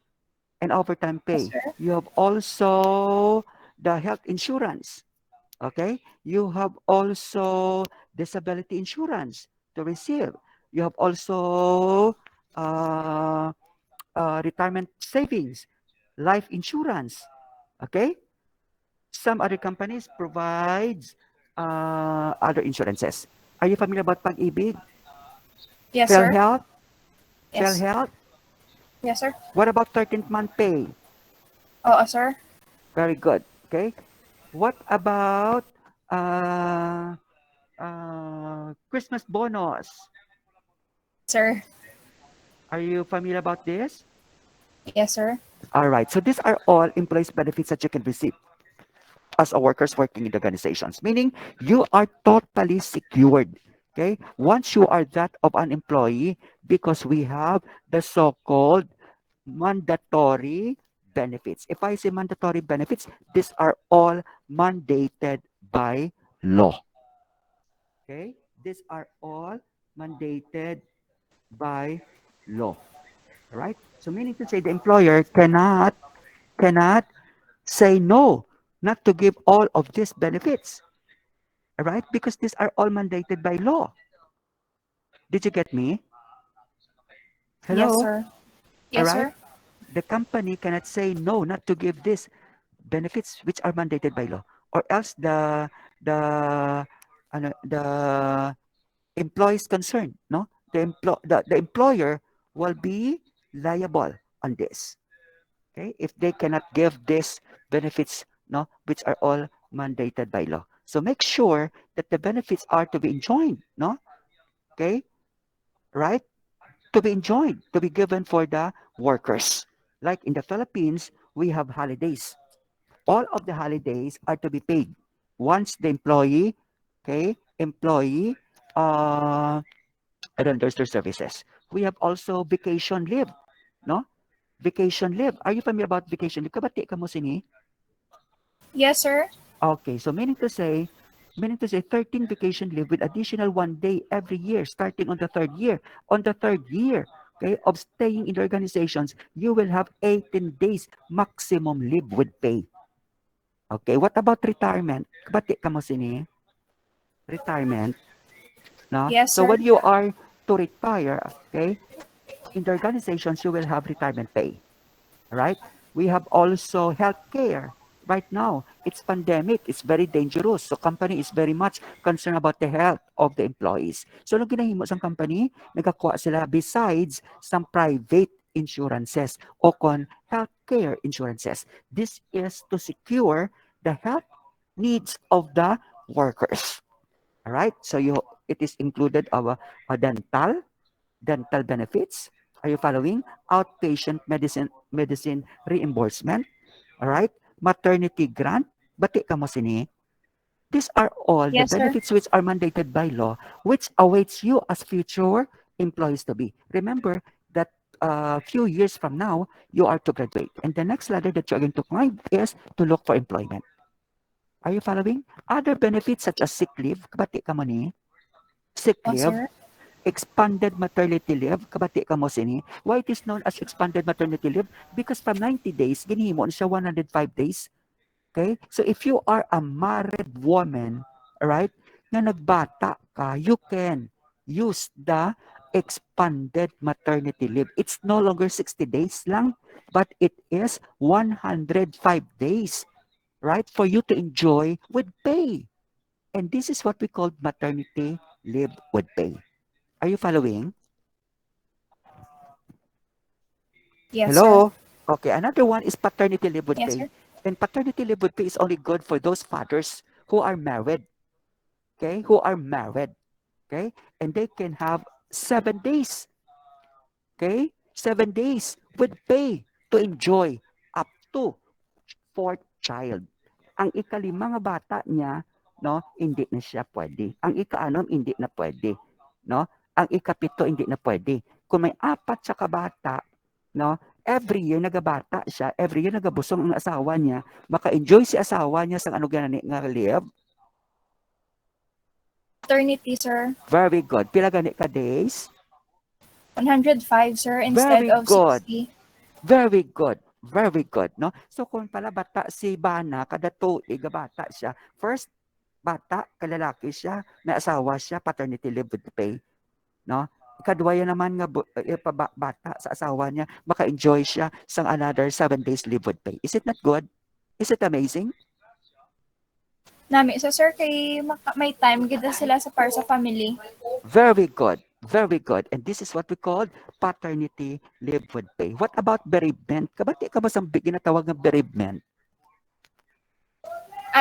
and overtime Yes, pay. sir. You have also the health insurance. Okay. You have also disability insurance to receive. You have also uh, retirement savings, life insurance. Okay. Some other companies provides other insurances. Are you familiar about Pag-ibig? Yes, sir. PhilHealth? Yes. PhilHealth? Yes, sir. What about 13th month pay? Sir. Very good. Okay. What about uh, Christmas bonus? Sir. Are you familiar about this? Yes, sir. All right. So these are all employees benefits that you can receive as a workers working in the organizations, meaning you are totally secured. Okay. Once you are that of an employee, because we have the so-called mandatory benefits. If I say mandatory benefits, these are all mandated by law. Okay. These are all mandated by law. Right? So meaning to say the employer cannot say no, not to give all of these benefits, right? Because these are all mandated by law. Did you get me? Yes, Hello? sir. All Yes, right? sir. The company cannot say no, not to give these benefits which are mandated by law, or else the the employees concerned, no, the employer will be liable on this. Okay, if they cannot give these benefits, no, which are all mandated by law. So make sure that the benefits are to be enjoyed, no, okay, right, to be enjoyed, to be given for the workers. Like in the Philippines, we have holidays. All of the holidays are to be paid once the employee, okay, employee renders their services. We have also vacation leave, no, vacation leave. Are you familiar about vacation leave? Kabati ka mo sini? Yes, sir. Okay, so meaning to say, Meaning to say 13 vacation leave with additional 1 day every year starting on the third year. On the third year, okay, of staying in the organizations, you will have 18 days maximum leave with pay. Okay, what about retirement? Bati ka mo sini? Retirement, no? Yes, So sir. when you are to retire, okay, in the organizations, you will have retirement pay, right? We have also healthcare. Right now, it's pandemic. It's very dangerous. So company is very much concerned about the health of the employees. So ano ginahimo sa company? Nagakuha sila besides some private insurances o kon healthcare insurances. This is to secure the health needs of the workers. All right? So it is included a dental benefits. Are you following? Outpatient medicine reimbursement. All right? Maternity grant. Bati ka mo sini. These are all the Yes, sir. benefits which are mandated by law, which awaits you as future employees to be. Remember that a few years from now, you are to graduate. And the next ladder that you're going to climb is to look for employment. Are you following? Other benefits such as sick leave, kabati ka mo ni? Sick Oh, leave, sir. expanded maternity leave, kabati ka mo sini. Why it is known as expanded maternity leave? Because from 90 days, ginihimo na siya 105 days. Okay? So if you are a married woman, right, na nagbata ka, you can use the expanded maternity leave. It's no longer 60 days lang, but it is 105 days, right, for you to enjoy with pay. And this is what we call maternity leave with pay. Are you following? Yes, sir. Hello? Okay, another one is paternity leave with Yes, pay. sir. And paternity leave with pay is only good for those fathers who are married, okay, who are married, okay, and they can have 7 days, okay, 7 days with pay to enjoy up to fourth child. Ang ikalima nga bata niya, no, hindi na siya pwede. Ang ikaanom, hindi na pwede. No? Ang ikapito, hindi na pwede. Kung may apat sa kabata, no, every year nagabata siya, every year nagabusong ang asawa niya, maka-enjoy si asawa niya sa ano ganani nga live. Maternity, sir. Very good. Pila gani ka days? 105, sir, instead Very of good. 60. Very good. Very good, no? So kung pala bata si Bana, kada tuig bata siya, first bata, kalalaki siya, may asawa siya, paternity leave with pay, no? Ikadwaya naman nga bata sa asawa niya, maka-enjoy siya sa another 7 days leave with pay. Is it not good? Is it amazing? Nami, so sir, kay may time gid na sila sa para sa family. Very good. Very good. And this is what we call paternity leave with pay. What about bereavement? Kabati ka ba sa ginatawag ng bereavement?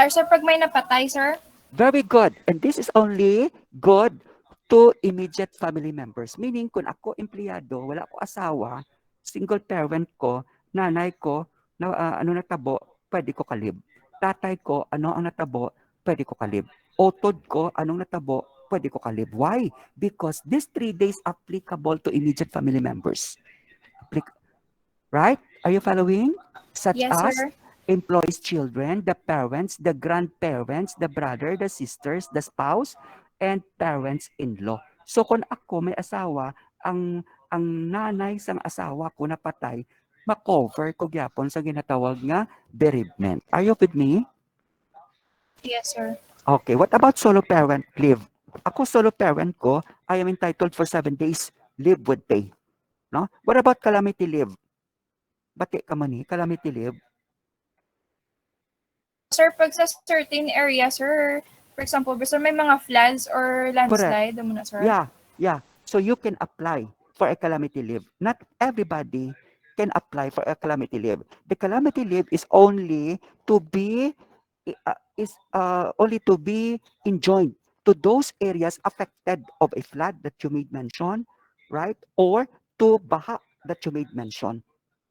Sir, pag may napatay, sir. Very good. And this is only good to immediate family members. Meaning, kung ako empleyado, wala ko asawa, single parent ko, nanay ko, na, ano natabo, pwede ko kalib. Tatay ko, ano ang natabo, pwede ko kalib. Otod ko, anong natabo, pwede ko kalib. Why? Because these 3 days applicable to immediate family members. Right? Are you following? Such Yes, as sir. employees' children, the parents, the grandparents, the brother, the sisters, the spouse, and parents-in-law. So kung ako may asawa, ang nanay sang asawa ko napatay, ma-cover ko gyapon sa ginatawag nga bereavement. Are you with me? Yes, sir. Okay, what about solo parent leave? Ako solo parent ko, I am entitled for 7 days leave with pay. No? What about calamity leave? Bati ka man calamity leave. Sir, pag sa certain area, sir, for example, basta may mga floods or Correct. landslide, mo na, sir. Yeah. So you can apply for a calamity leave. Not everybody can apply for a calamity leave. The calamity leave is only to be only to be enjoined to those areas affected of a flood that you made mention, right? Or to baha that you made mention.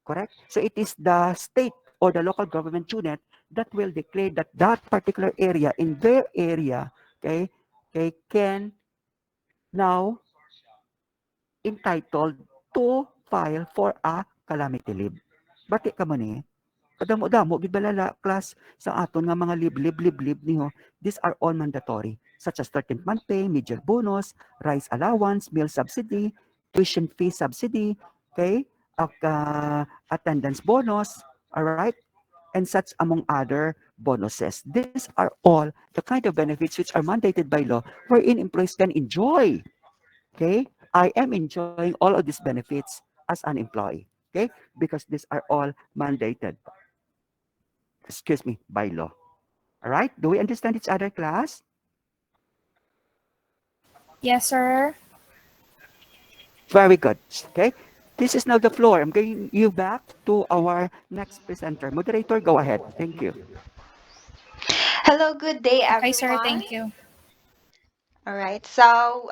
Correct? So it is the state or the local government unit that will declare that that particular area in their area, okay, can now entitled to file for a calamity leave. Bati ka man Kadamo-damo gid balala class sa aton nga mga liblib niho. These are all mandatory, such as 13th month pay, mid-year bonus, rice allowance, meal subsidy, tuition fee subsidy, okay? Attendance bonus, all right? And such among other bonuses. These are all the kind of benefits which are mandated by law wherein employees can enjoy. Okay? I am enjoying all of these benefits as an employee. Okay? Because these are all mandated, excuse me, by law. All right? Do we understand each other, class? Yes, sir. Very good. Okay? This is now the floor. I'm going you back to our next presenter. Moderator, go ahead. Thank you. Hello, good day, Okay, sir. everyone. Thank you. All right, so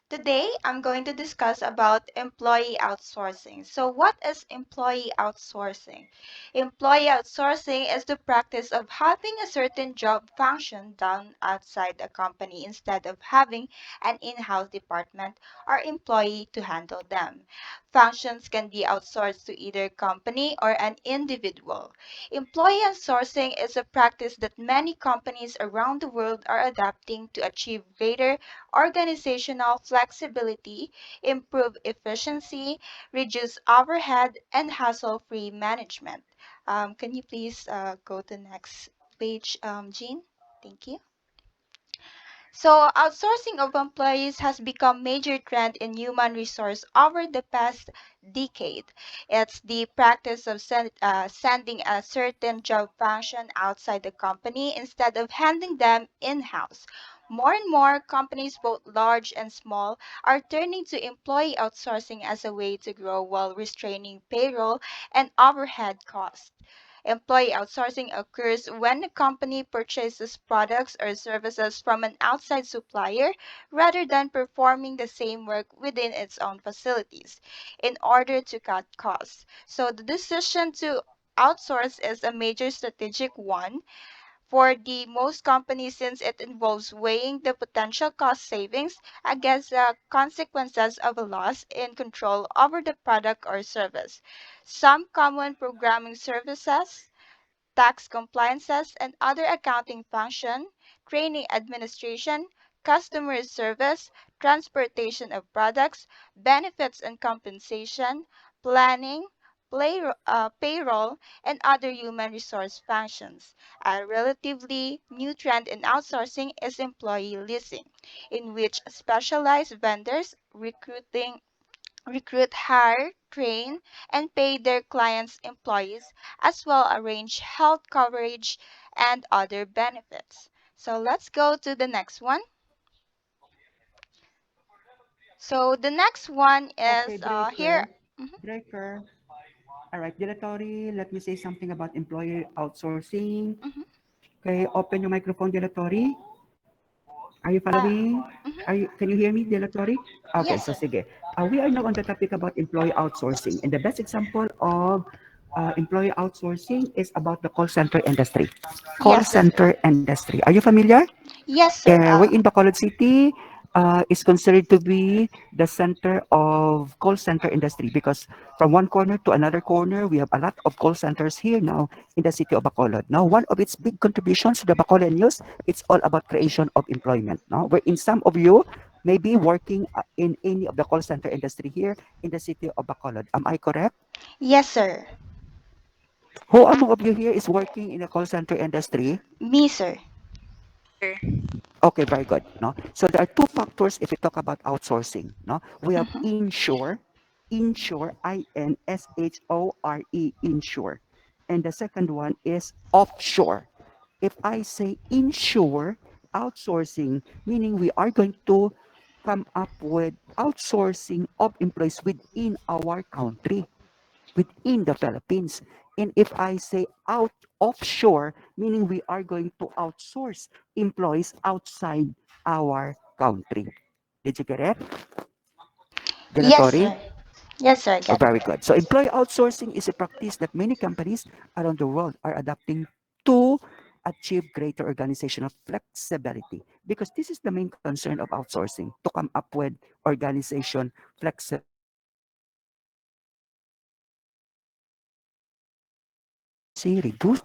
today I'm going to discuss about employee outsourcing. So, what is employee outsourcing? Employee outsourcing is the practice of having a certain job function done outside a company instead of having an in-house department or employee to handle them. Functions can be outsourced to either company or an individual. Employee outsourcing is a practice that many companies around the world are adopting to achieve greater organizational flexibility, improve efficiency, reduce overhead, and hassle-free management. Can you please go to the next page, Jean? Thank you. So, outsourcing of employees has become major trend in human resource over the past decade. It's the practice of sending a certain job function outside the company instead of handling them in-house. More and more companies, both large and small, are turning to employee outsourcing as a way to grow while restraining payroll and overhead costs. Employee outsourcing occurs when a company purchases products or services from an outside supplier rather than performing the same work within its own facilities in order to cut costs. So the decision to outsource is a major strategic one for the most companies since it involves weighing the potential cost savings against the consequences of a loss in control over the product or service. Some common programming services, tax compliances, and other accounting function, training administration, customer service, transportation of products, benefits and compensation, planning, payroll, and other human resource functions. A relatively new trend in outsourcing is employee leasing, in which specialized vendors recruit, hire, train, and pay their clients' employees, as well arrange health coverage and other benefits. So let's go to the next one. So the next one Okay, is here. breaker. Mhm, Breaker. All right, Dilatory, let me say something about employee outsourcing. mhm. Okay, open your microphone, Dilatory. Are you Uh, following? mhm. Can you hear me, Dilatory? Okay, Yes, so sir. sige. We are now on the topic about employee outsourcing. And the best example of employee outsourcing is about the call center industry. Call Yes, sir. center industry. Are you familiar? Yes, sir. We're in Bacolod City is considered to be the center of call center industry because from one corner to another corner, we have a lot of call centers here now in the city of Bacolod. Now, one of its big contributions to the Bacolod News, it's all about creation of employment. No? Where in some of you may be working in any of the call center industry here in the city of Bacolod. Am I correct? Yes, sir. Who among of you here is working in the call center industry? Me, sir. Okay, very good. No, so there are two factors if we talk about outsourcing. No, we have Mhm. inshore, insure, and the second one is offshore. If I say inshore, outsourcing, meaning we are going to come up with outsourcing of employees within our country within the Philippines. And if I say out offshore, meaning we are going to outsource employees outside our country. Did you get it? Yes, Dilatory? sir. Yes, sir. I Oh, get it. very good. So employee outsourcing is a practice that many companies around the world are adopting to achieve greater organizational flexibility because this is the main concern of outsourcing to come up with organization flexibility. efficiency, reduce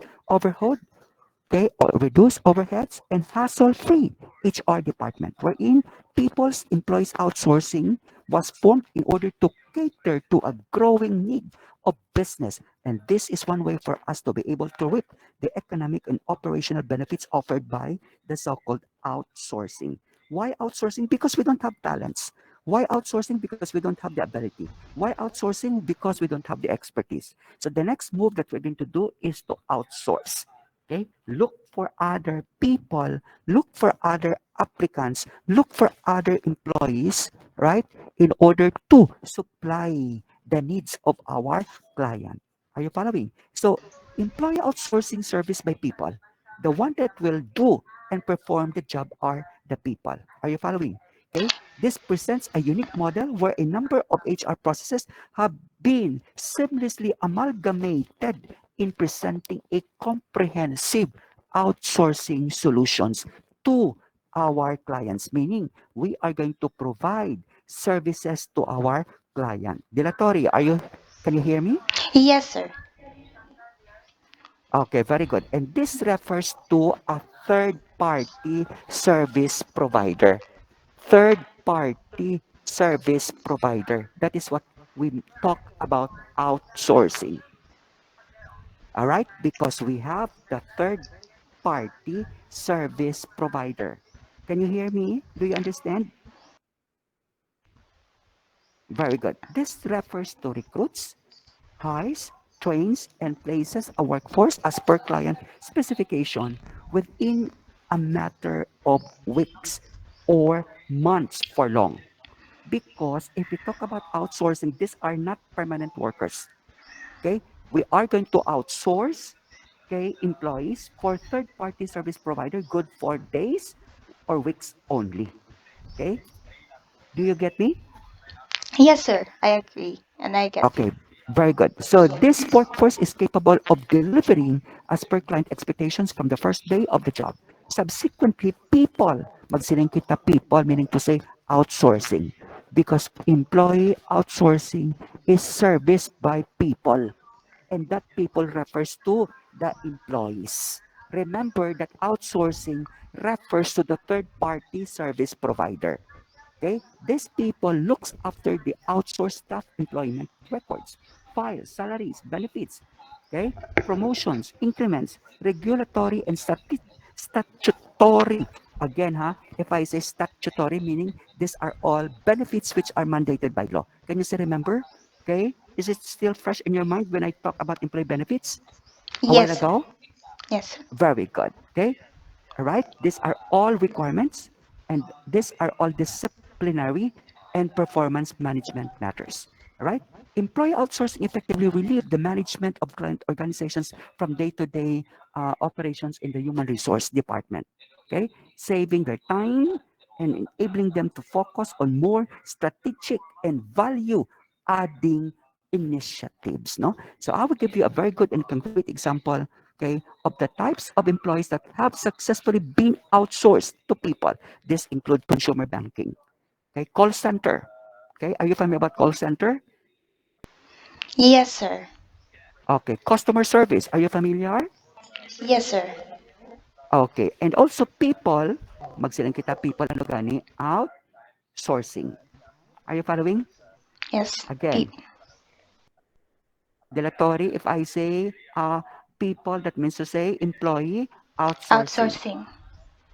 overheads and hassle-free HR department, wherein people's employees outsourcing was formed in order to cater to a growing need of business. And this is one way for us to be able to reap the economic and operational benefits offered by the so-called outsourcing. Why outsourcing? Because we don't have talents. Why outsourcing? Because we don't have the ability. Why outsourcing? Because we don't have the expertise. So the next move that we're going to do is to outsource. Okay? Look for other people, look for other applicants, look for other employees, right? In order to supply the needs of our client. Are you following? So, employee outsourcing service by people. The one that will do and perform the job are the people. Are you following? Okay? This presents a unique model where a number of HR processes have been seamlessly amalgamated in presenting a comprehensive outsourcing solutions to our clients, meaning we are going to provide services to our client. Dilatory, can you hear me? Yes, sir. Okay, very good. And this refers to a third party service provider. Third party service provider. That is what we talk about outsourcing. All right, because we have the third party service provider. Can you hear me? Do you understand? Very good. This refers to recruits, hires, trains, and places a workforce as per client specification within a matter of weeks or months for long. Because if we talk about outsourcing, these are not permanent workers. Okay, we are going to outsource, okay, employees for third party service provider good for days or weeks only. Okay, do you get me? Yes, sir. I agree. And I get you. Okay, very good. So this workforce is capable of delivering as per client expectations from the first day of the job. Subsequently, people, magsiling kita people, meaning to say outsourcing, because employee outsourcing is serviced by people, and that people refers to the employees. Remember that outsourcing refers to the third party service provider. Okay, these people looks after the outsourced staff employment records, files, salaries, benefits, okay, promotions, increments, regulatory and statutory. Again, if I say statutory, meaning these are all benefits which are mandated by law. Can you still remember? Okay, is it still fresh in your mind when I talk about employee benefits a while Yes, sir. ago? Yes, sir. Very good. Okay, all right, these are all requirements and these are all disciplinary and performance management matters. All right. Employee outsourcing effectively relieve the management of client organizations from day-to-day operations in the human resource department. Okay, saving their time and enabling them to focus on more strategic and value-adding initiatives. No, so I will give you a very good and concrete example, okay, of the types of employees that have successfully been outsourced to people. This include consumer banking, okay, call center. Okay, are you familiar about call center? Yes, sir. Okay, customer service. Are you familiar? Yes, sir. Okay, and also people, magsilang kita people ano gani, outsourcing. Are you following? Yes. Again, dilatory, if I say people, that means to say employee outsourcing. Outsourcing.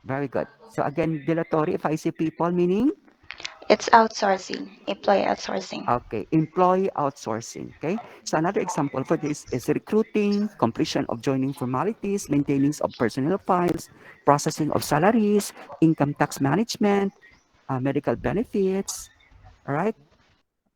Very good. So again, dilatory, if I say people, meaning It's outsourcing. Employee outsourcing. okay, employee outsourcing. Okay, so another example for this is recruiting, completion of joining formalities, maintenance of personnel files, processing of salaries, income tax management, medical benefits. All right.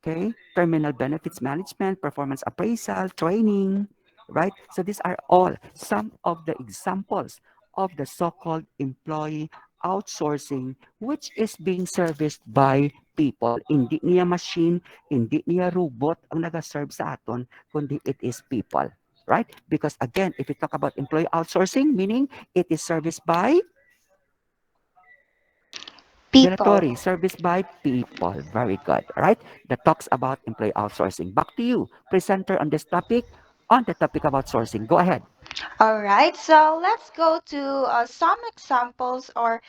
Okay, terminal benefits management, performance appraisal, training, right? So these are all some of the examples of the so-called employee outsourcing, which is being serviced by people. Hindi niya machine, hindi niya robot ang nag-serve sa aton, kundi it is people. Right? Because again, if we talk about employee outsourcing, meaning it is serviced by People. Dilatory, service by people. Very good. All right. That talks about employee outsourcing. Back to you, presenter on this topic, on the topic of outsourcing. Go ahead. All right, so let's go to some examples or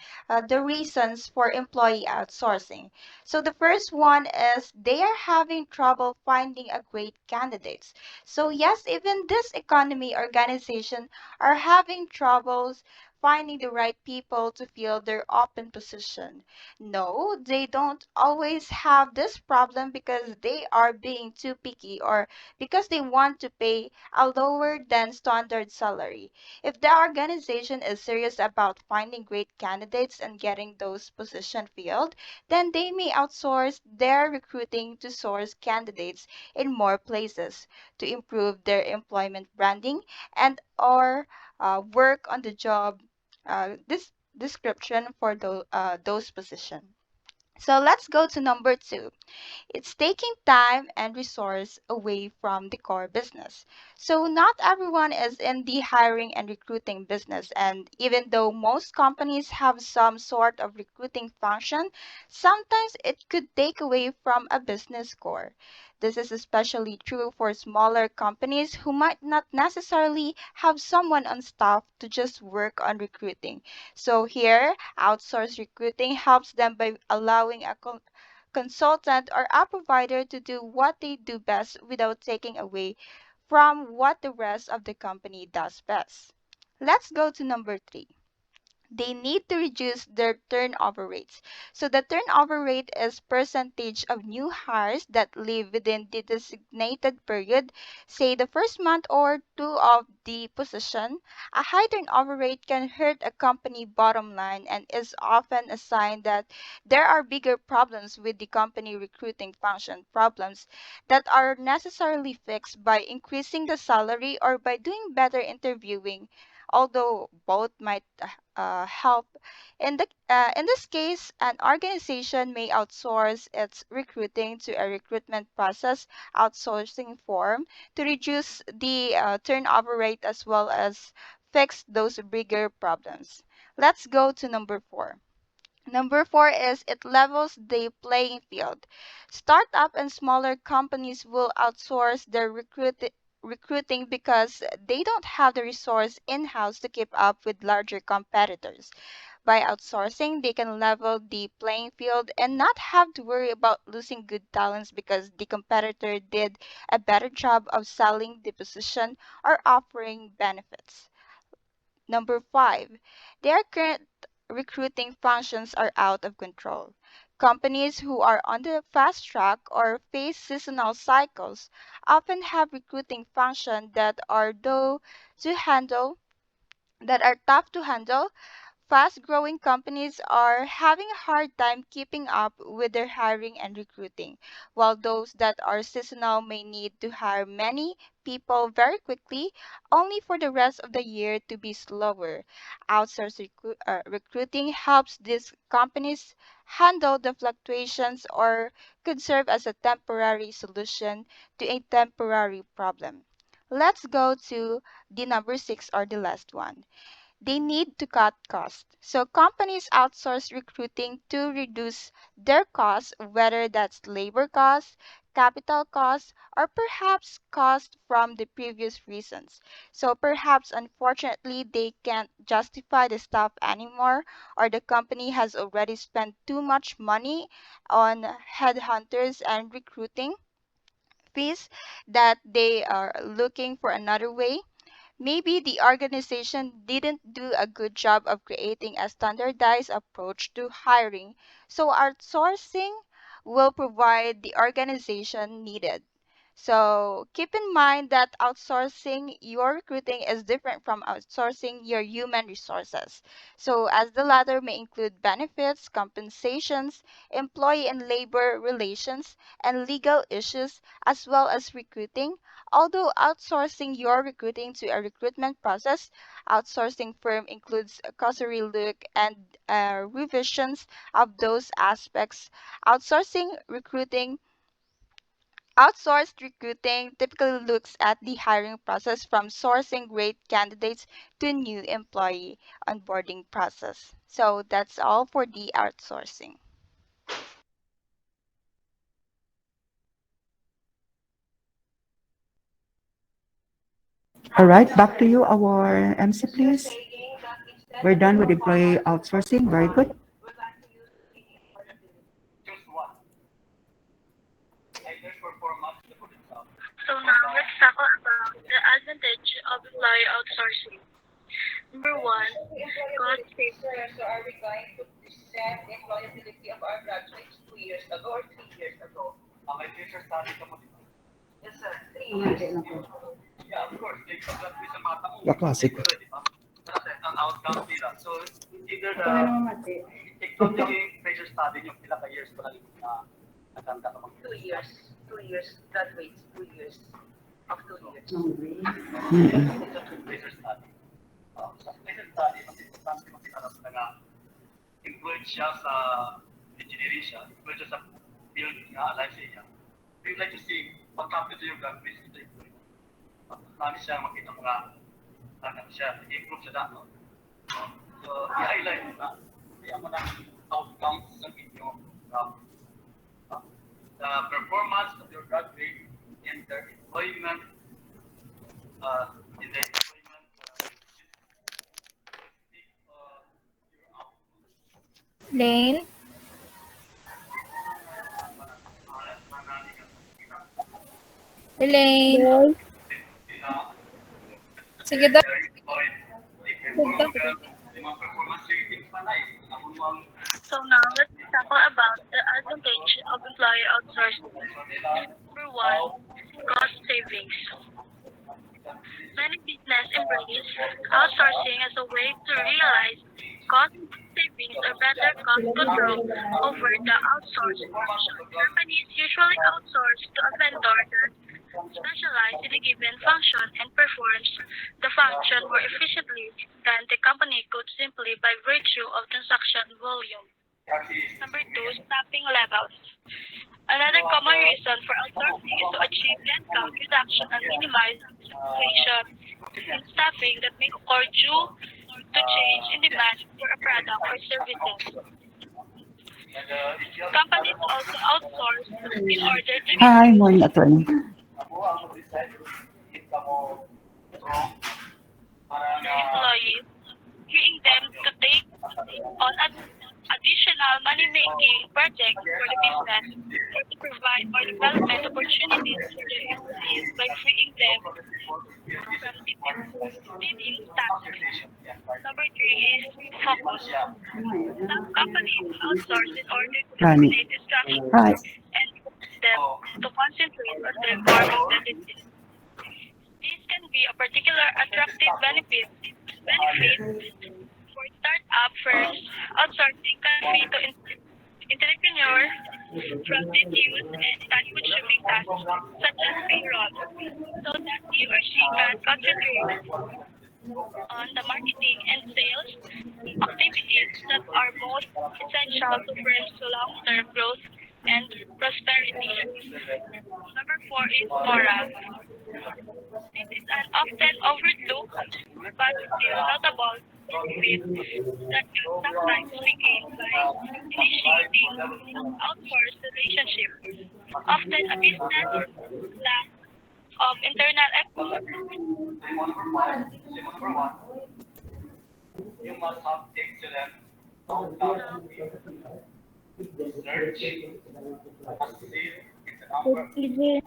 the reasons for employee outsourcing. So the first one is they are having trouble finding a great candidates. So yes, even this economy organization are having troubles finding the right people to fill their open position. No, they don't always have this problem because they are being too picky or because they want to pay a lower than standard salary. If the organization is serious about finding great candidates and getting those positions filled, then they may outsource their recruiting to source candidates in more places to improve their employment branding and or work on the job this description for those positions. So let's go to number two. It's taking time and resource away from the core business. So not everyone is in the hiring and recruiting business, and even though most companies have some sort of recruiting function, sometimes it could take away from a business core. This is especially true for smaller companies who might not necessarily have someone on staff to just work on recruiting. So here, outsource recruiting helps them by allowing a consultant or a provider to do what they do best without taking away from what the rest of the company does best. Let's go to number three. They need to reduce their turnover rates. So the turnover rate is percentage of new hires that leave within the designated period, say the first month or two of the position. A high turnover rate can hurt a company bottom line and is often a sign that there are bigger problems with the company recruiting function, problems that are necessarily fixed by increasing the salary or by doing better interviewing, although both might help. In this case, an organization may outsource its recruiting to a recruitment process outsourcing firm to reduce the turnover rate as well as fix those bigger problems. Let's go to number four. Number four is it levels the playing field. Startup and smaller companies will outsource their recruiting because they don't have the resource in-house to keep up with larger competitors. By outsourcing, they can level the playing field and not have to worry about losing good talents because the competitor did a better job of selling the position or offering benefits. Number five, their current recruiting functions are out of control. Companies who are on the fast track or face seasonal cycles often have recruiting functions to handle that are tough to handle. Fast-growing companies are having a hard time keeping up with their hiring and recruiting, while those that are seasonal may need to hire many people very quickly, only for the rest of the year to be slower. Recruiting helps these companies handle the fluctuations or could serve as a temporary solution to a temporary problem. Let's go to the number six or the last one. They need to cut costs. So companies outsource recruiting to reduce their costs, whether that's labor costs, capital costs, or perhaps costs from the previous reasons. So perhaps unfortunately they can't justify the staff anymore, or the company has already spent too much money on headhunters and recruiting fees that they are looking for another way. Maybe the organization didn't do a good job of creating a standardized approach to hiring, so outsourcing will provide the organization needed. So keep in mind that outsourcing your recruiting is different from outsourcing your human resources. So as the latter may include benefits, compensations, employee and labor relations, and legal issues, as well as recruiting. Although outsourcing your recruiting to a recruitment process, outsourcing firm includes a cursory look and revisions of those aspects. Outsourcing recruiting Outsourced recruiting typically looks at the hiring process from sourcing great candidates to new employee onboarding process. So that's all for the outsourcing. All right, back to you, our MC, please. We're done with employee outsourcing. Very good. So now let's talk about the advantage of employee outsourcing. Number one, cost savings. La classic. Mm-mm. Lane? Elaine? Yes. Sige daw. So now let's talk about the advantage of employee outsourcing. Number one, cost savings. Many business embrace outsourcing as a way to realize cost savings or better cost control over the outsourced portion. Companies usually outsource to a vendor that specializes in a given function and performs the function more efficiently than the company could simply by virtue of transaction volume. Number two, staffing levels. Another common reason for outsourcing is to achieve headcount reduction and minimize fluctuation in staffing that may occur due to change in demand for a product or services. Companies also outsource in order to Hi, reduce morning, attorney. their employees, freeing them to take on additional money-making projects for the business or to provide more development opportunities for their employees by freeing them from tedious tasks. Number three is focus. Some companies outsource in order to Rani. eliminate distractions Hi. and force them to concentrate on their core competencies. This can be a particular attractive benefit for startup firms. Outsourcing can free to entrepreneur from tedious and time-consuming tasks such as payroll, so that he or she can concentrate on the marketing and sales activities that are most essential to firms' long-term growth and prosperity. Number four is moral. This is an often overlooked but still notable benefit that can sometimes be gained by initiating outsourced relationship. Often a business lack of internal effort. It's easy.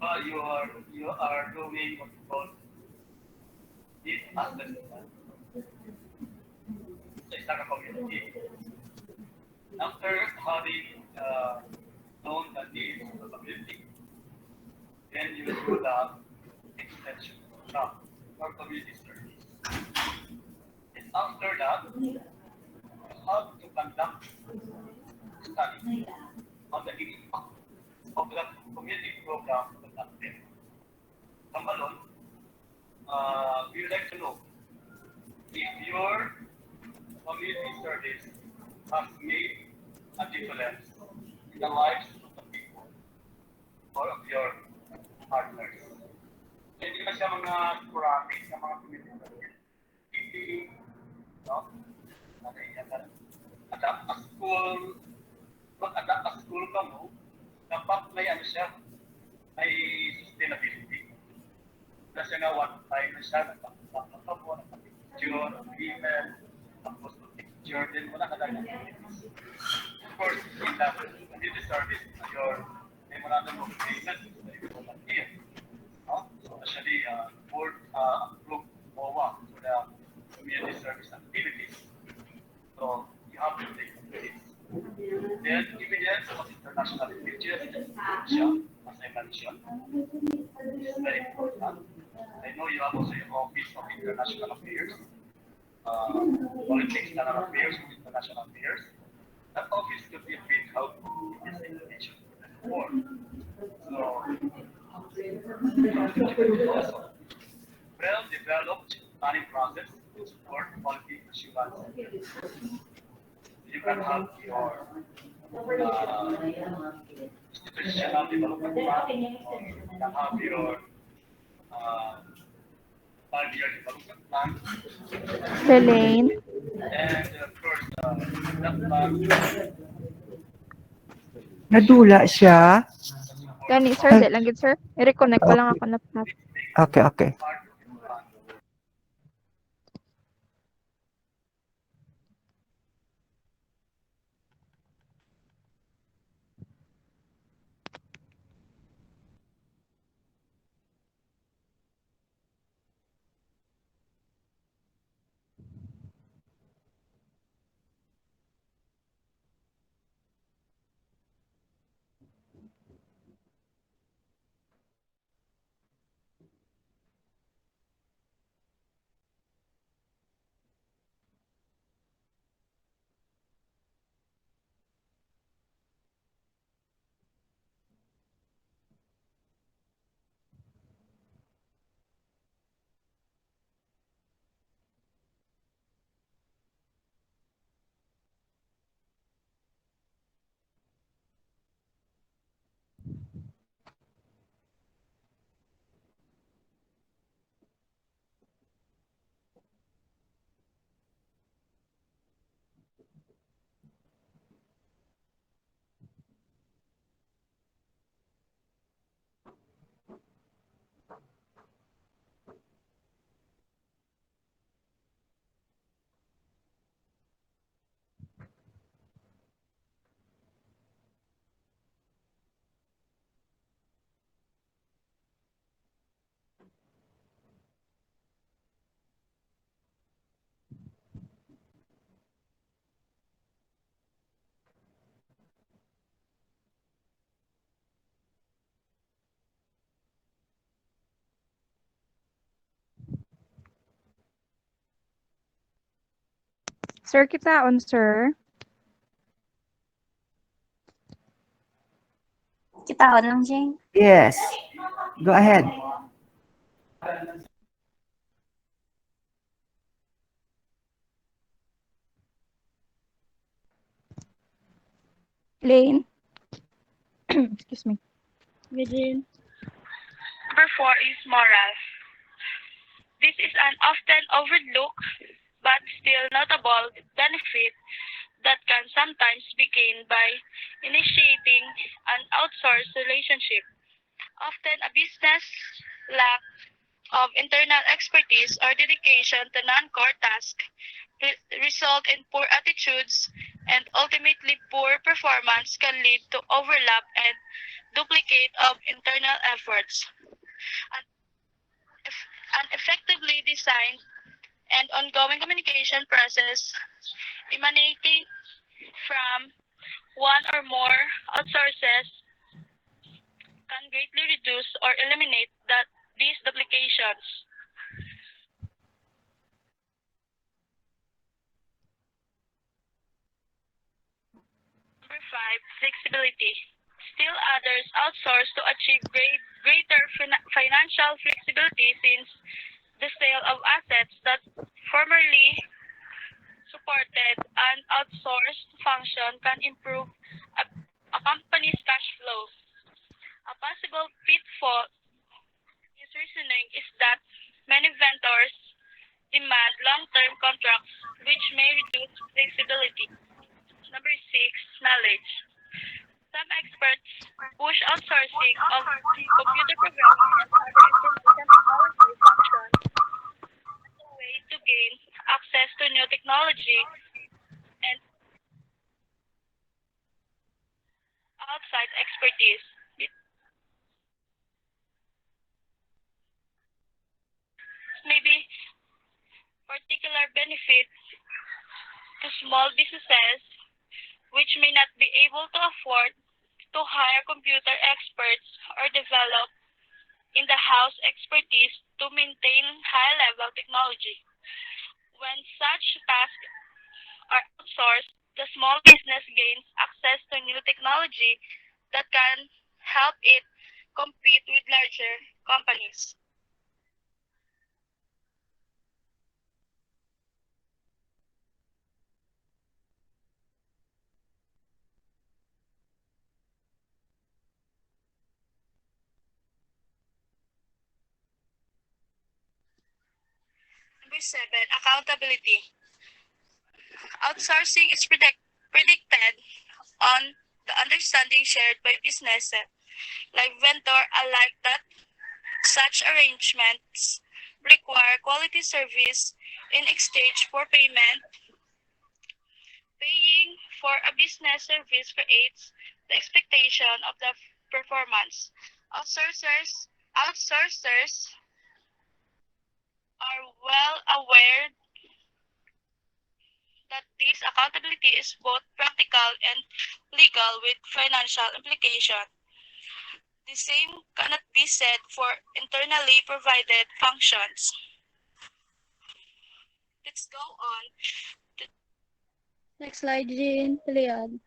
you are doing what you call need assessment sa isang community. After having known the needs of the community, then you will do the extension program or community service. And after that, you have to conduct study on the impact of the community program conducted. Kamalon, we would like to know if your community service has made a difference in the lives of the people or of your partners. Hindi ba siya mga graphic sa mga community service? Hindi, no? Okay, yan. Adapt a school, mag-adapt a school ka mo, dapat may ano siya, may sustainability. Kasi nga one time na siya, nagpapakita mo, nagpapicture, email, tapos picture din mo na kadang activities. Of course, in that community service, your memorandum of payment is very important here. No? So actually, board approved MOA for the community service activities. So you have to take this. Then evidence of international religion, as I mentioned, is very important. I know you have also your Office of International Affairs, politics, external affairs, international affairs. That office could be a big help in this information for. So, also, well-developed planning process to support quality assurance. You can have your institutional development plan, or you can have your uh, 5-year development plan. Lelaine. And of course, that plan Nadula siya. Gani, sir, di lang gid, sir. I-reconnect ko lang ako na. Okay, okay. Sir, kitaon, sir. Kitaon lang, Jane. Yes. Go ahead. Lane. Excuse me. Eugene. Number 4 is moral. This is an often overlooked but still notable benefit that can sometimes be gained by initiating an outsourced relationship. Often a business lack of internal expertise or dedication to non-core tasks result in poor attitudes and ultimately poor performance can lead to overlap and duplicate of internal efforts. An effectively designed and ongoing communication process emanating from one or more outsources can greatly reduce or eliminate these duplications. Number five, flexibility. Still others outsource to achieve greater financial flexibility since the sale of assets that formerly supported an outsourced function can improve a company's cash flow. A possible pitfall in this reasoning is that many vendors demand long-term contracts which may reduce flexibility. Number six, knowledge. Some experts push outsourcing of computer programming and other information technology functions as a way to gain access to new technology and outside expertise. This may be particular benefit to small businesses which may not be able to afford to hire computer experts or develop in-the-house expertise to maintain high-level technology. When such tasks are outsourced, the small business gains access to new technology that can help it compete with larger companies. Number seven, accountability. Outsourcing is predicted on the understanding shared by businesses like vendor alike that such arrangements require quality service in exchange for payment. Paying for a business service creates the expectation of the performance. Outsourcers are well aware that this accountability is both practical and legal with financial implication. The same cannot be said for internally provided functions. Let's go on to Next slide, Jean. Leon.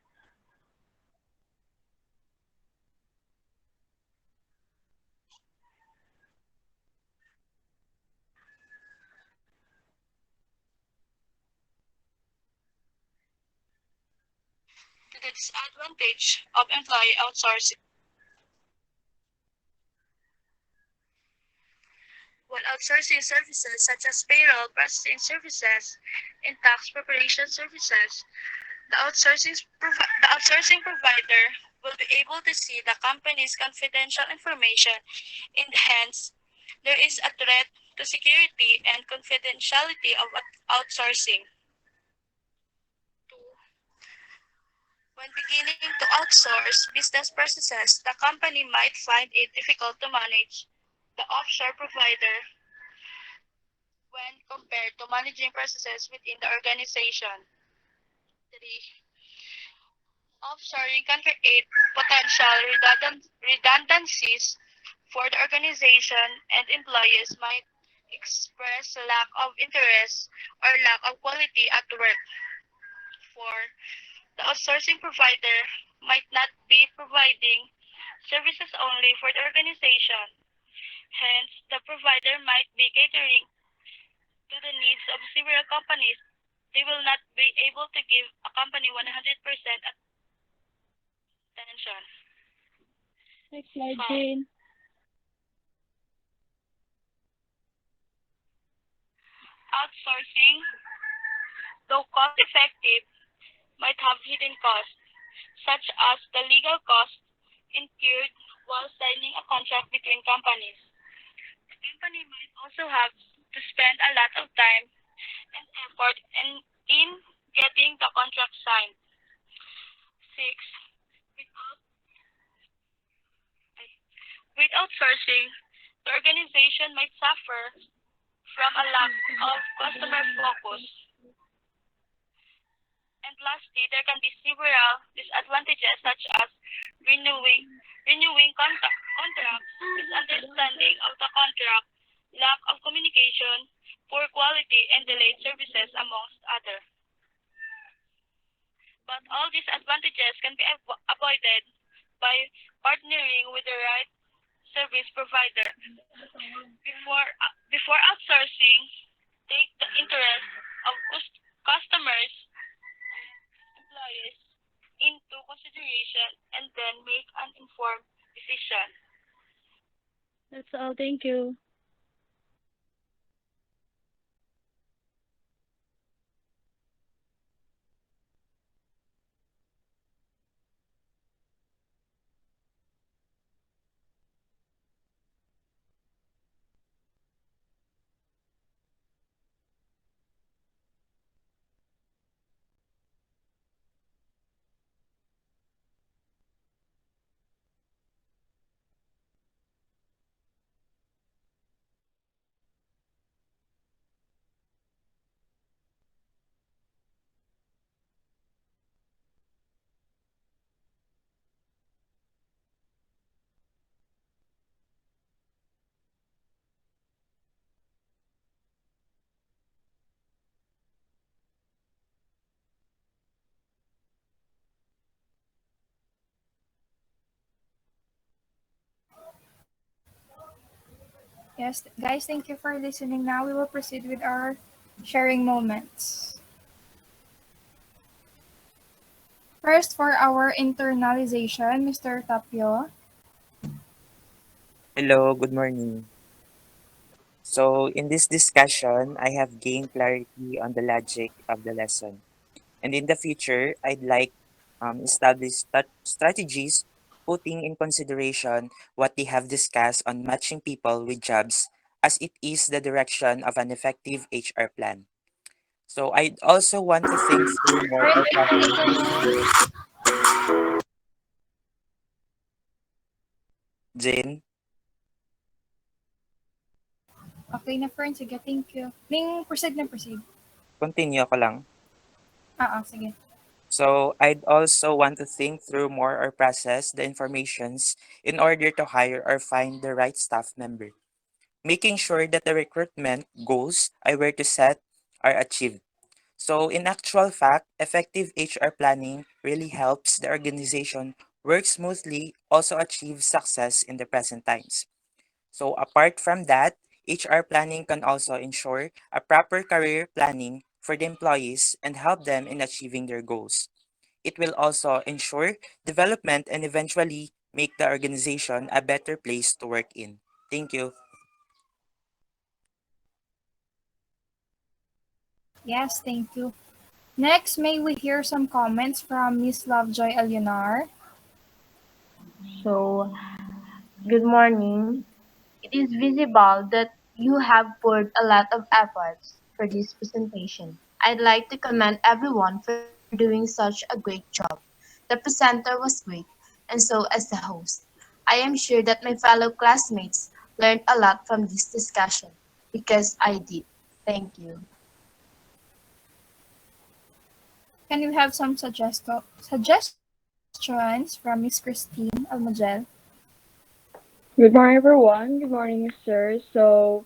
the disadvantage of employee outsourcing. While outsourcing services such as payroll processing services and tax preparation services, the outsourcing provider will be able to see the company's confidential information, and hence there is a threat to security and confidentiality of outsourcing. When beginning to outsource business processes, the company might find it difficult to manage the offshore provider when compared to managing processes within the organization. 3. Offshoring can create potential redundancies for the organization, and employees might express lack of interest or lack of quality at work. 4. The outsourcing provider might not be providing services only for the organization. Hence, the provider might be catering to the needs of several companies. They will not be able to give a company 100% attention. Next slide, 5. Jean. Outsourcing, though cost-effective, might have hidden costs, such as the legal costs incurred while signing a contract between companies. The company might also have to spend a lot of time and effort in getting the contract signed. 6. Without With outsourcing, the organization might suffer from a lack of customer focus. And lastly, there can be several disadvantages such as renewing contracts, misunderstanding of the contract, lack of communication, poor quality, and delayed services, amongst others. But all these advantages can be avoided by partnering with the right service provider. Before outsourcing, take the interest of customers, employees into consideration, and then make an informed decision. That's all. Thank you. Yes, guys, thank you for listening. Now we will proceed with our sharing moments. First, for our internalization, Mr. Tapio. Hello, good morning. So, in this discussion, I have gained clarity on the logic of the lesson. And in the future, I'd like establish strategies putting in consideration what they have discussed on matching people with jobs as it is the direction of an effective HR plan. So, I'd also want to think through more Current our process. information. Jane, Okay na, friend. Sige, thank you. Ning, proceed na proceed. continue ko lang. Sige. So I'd also want to think through more or process the informations in order to hire or find the right staff member, making sure that the recruitment goals I were to set are achieved. So in actual fact, effective HR planning really helps the organization work smoothly, also achieve success in the present times. So apart from that, HR planning can also ensure a proper career planning for the employees and help them in achieving their goals. It will also ensure development and eventually make the organization a better place to work in. Thank you. Yes, thank you. Next, may we hear some comments from Miss Lovejoy Eleanor? So, good morning. It is visible that you have poured a lot of efforts for this presentation. I'd like to commend everyone for doing such a great job. The presenter was great, and so as the host. I am sure that my fellow classmates learned a lot from this discussion because I did. Thank you. Can we have some suggestions from Miss Christine Almagel? Good morning, everyone. Good morning, sir. So,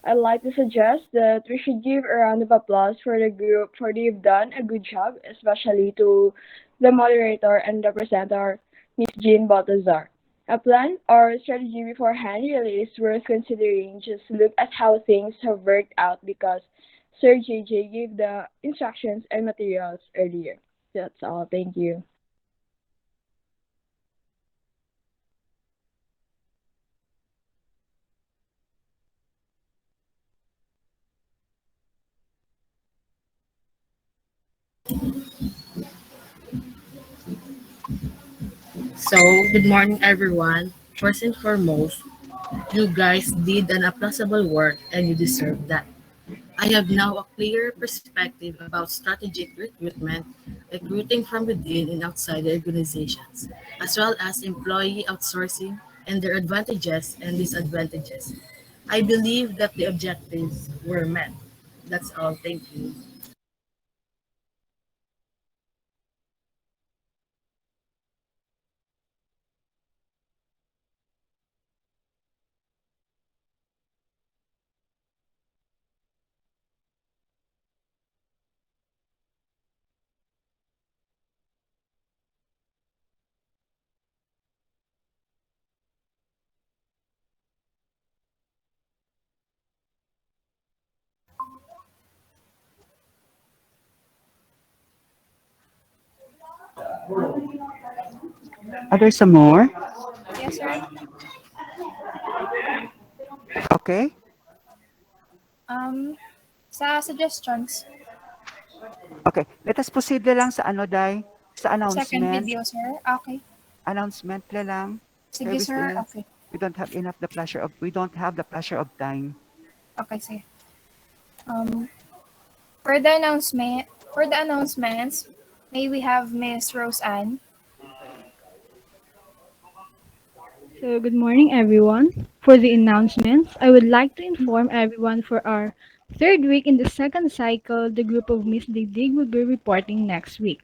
I'd like to suggest that we should give a round of applause for the group for they've done a good job, especially to the moderator and the presenter, Miss Jean Baltazar. A plan or strategy beforehand really is worth considering. Just look at how things have worked out because Sir JJ gave the instructions and materials earlier. That's all. Thank you. So, good morning, everyone. First and foremost, you guys did an applaudable work and you deserve that. I have now a clear perspective about strategic recruitment, recruiting from within and outside the organizations, as well as employee outsourcing, and their advantages and disadvantages. I believe that the objectives were met. That's all. Thank you. Are there some more? Yes, sir. Okay. Um, sa suggestions, Okay. Let us proceed na lang sa ano, Day? Sa second announcement. video, sir. Okay. Announcement na lang. Okay, Sige, sir. Okay. we don't have the pleasure of time. Okay, sige. Um, for the announcements, may we have Miss Rose Ann. So, good morning, everyone. For the announcements, I would like to inform everyone for our third week in the second cycle, the group of Miss Dig will be reporting next week.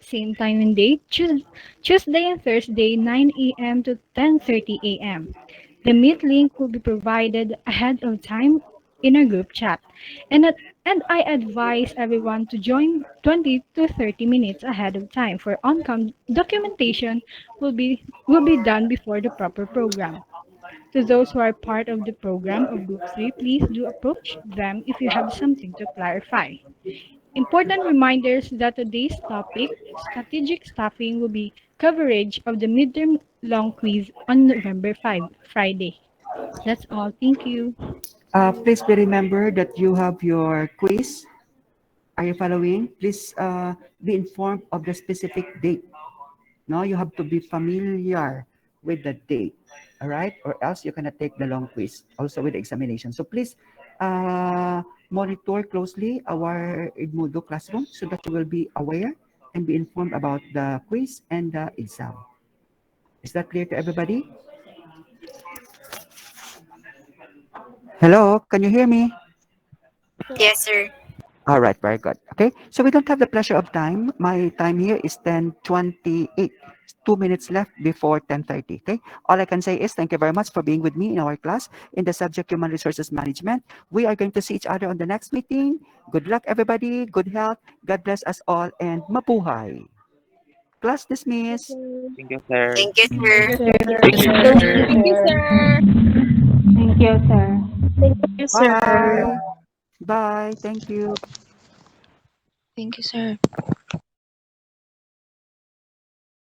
Same time and date, Tuesday and Thursday, 9 a.m. to 10:30 a.m. The meet link will be provided ahead of time in our group chat. And I advise everyone to join 20 to 30 minutes ahead of time for on-cam documentation will be done before the proper program. To those who are part of the program of Group 3, please do approach them if you have something to clarify. Important reminders that today's topic, strategic staffing, will be coverage of the midterm long quiz on November 5, Friday. That's all. Thank you. Please be remember that you have your quiz. Are you following? Please be informed of the specific date. No, you have to be familiar with the date. All right? Or else you cannot take the long quiz also with the examination. So please monitor closely our Edmodo classroom so that you will be aware and be informed about the quiz and the exam. Is that clear to everybody? Hello, can you hear me? Yes, sir. All right, very good. Okay, so we don't have the pleasure of time. My time here is 10:28. 2 minutes left before 10:30. Okay, all I can say is thank you very much for being with me in our class in the subject Human Resources Management. We are going to see each other on the next meeting. Good luck, everybody. Good health. God bless us all and mabuhay. Class dismissed. Thank you, sir. Thank you, Thank sir. you, sir. Thank you, sir. Thank you, sir. Thank you, sir. Thank you, sir. Bye. Bye. Thank you. Thank you, sir.